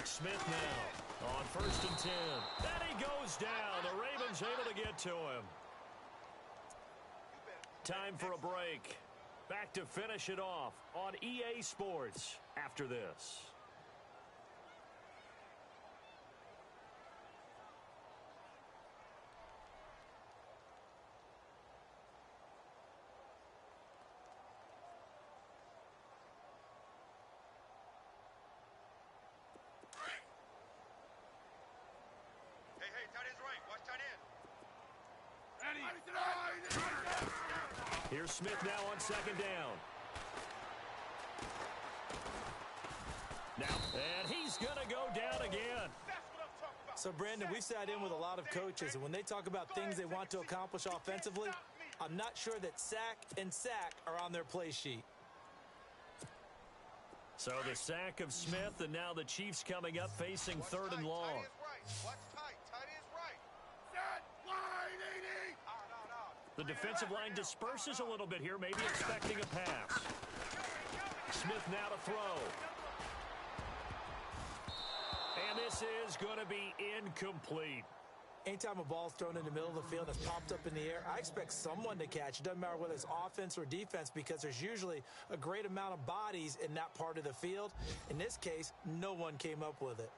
Smith now on 1st and 10. And he goes down. The Ravens able to get to him. Time for a break. Back to finish it off on EA Sports after this. Hey, tight end's right. Watch tight end. Here's Smith now on 2nd down. Now, and he's going to go down again. So, Brandon, we've sat in with a lot of coaches, and when they talk about things they want to accomplish offensively, I'm not sure that sack and sack are on their play sheet. So the sack of Smith, and now the Chiefs coming up facing 3rd and long. Tight end's right. Watch tight. Tight end's right. Set. Line 80. The defensive line disperses a little bit here, maybe expecting a pass. Smith now to throw. And this is going to be incomplete. Anytime a ball's thrown in the middle of the field that's popped up in the air, I expect someone to catch. It doesn't matter whether it's offense or defense, because there's usually a great amount of bodies in that part of the field. In this case, no one came up with it.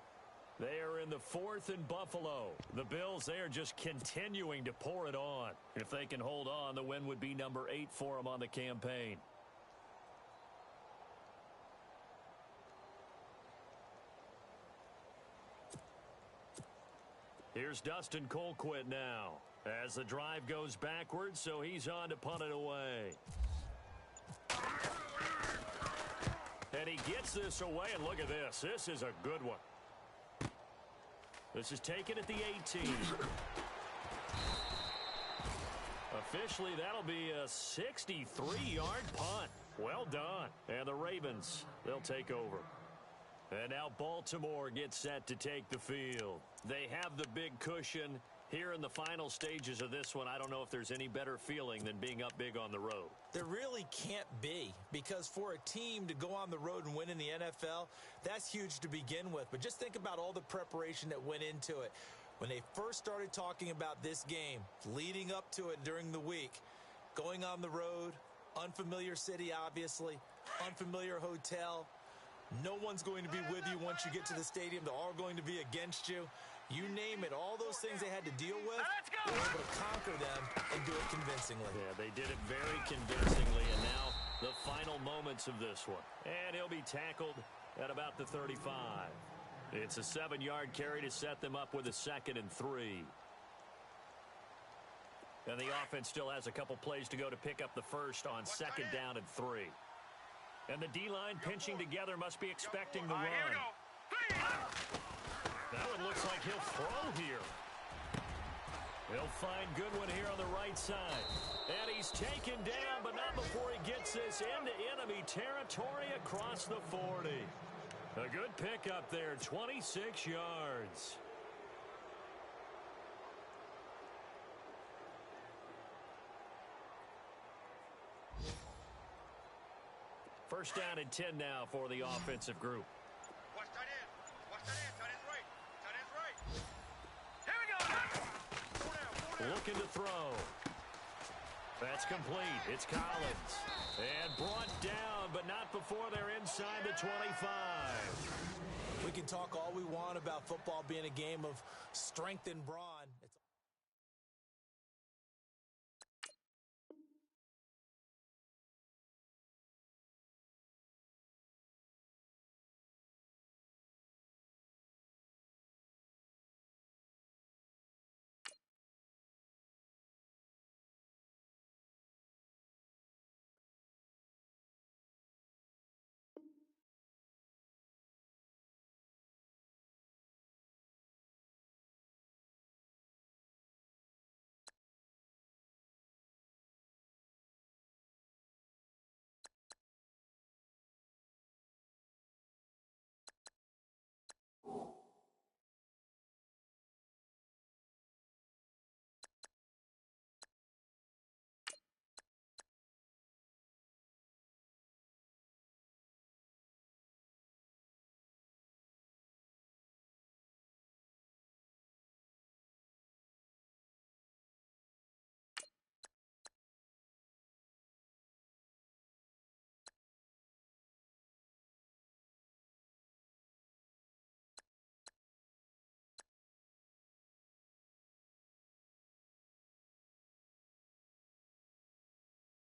They are in the 4th and Buffalo. The Bills, they are just continuing to pour it on. If they can hold on, the win would be number 8 for them on the campaign. Here's Dustin Colquitt now as the drive goes backwards, so he's on to punt it away. And he gets this away, and look at this. This is a good one. This is taken at the 18. Officially, that'll be a 63-yard punt. Well done. And the Ravens, they'll take over. And now Baltimore gets set to take the field. They have the big cushion. Here in the final stages of this one, I don't know if there's any better feeling than being up big on the road. There really can't be, because for a team to go on the road and win in the NFL, that's huge to begin with. But just think about all the preparation that went into it. When they first started talking about this game, leading up to it during the week, going on the road, unfamiliar city, obviously, unfamiliar hotel. No one's going to be with you once you get to the stadium. They're all going to be against you. You name it, all those things they had to deal with, they were able to conquer them and do it convincingly. Yeah, they did it very convincingly, and now the final moments of this one. And he'll be tackled at about the 35. It's a 7-yard carry to set them up with a 2nd and 3. And the offense still has a couple plays to go to pick up the first on 2nd down and 3. And the D-line pinching together must be expecting the run. Here we go. 3. That one looks like he'll throw here. He'll find Goodwin here on the right side. And he's taken down, but not before he gets this into enemy territory across the 40. A good pickup there, 26 yards. First down and 10 now for the offensive group. Watch tight end. Watch tight end. Tight end's right. Tight end's right. Here we go. Looking to throw. That's complete. It's Collins. And brought down, but not before they're inside the 25. We can talk all we want about football being a game of strength and brawn.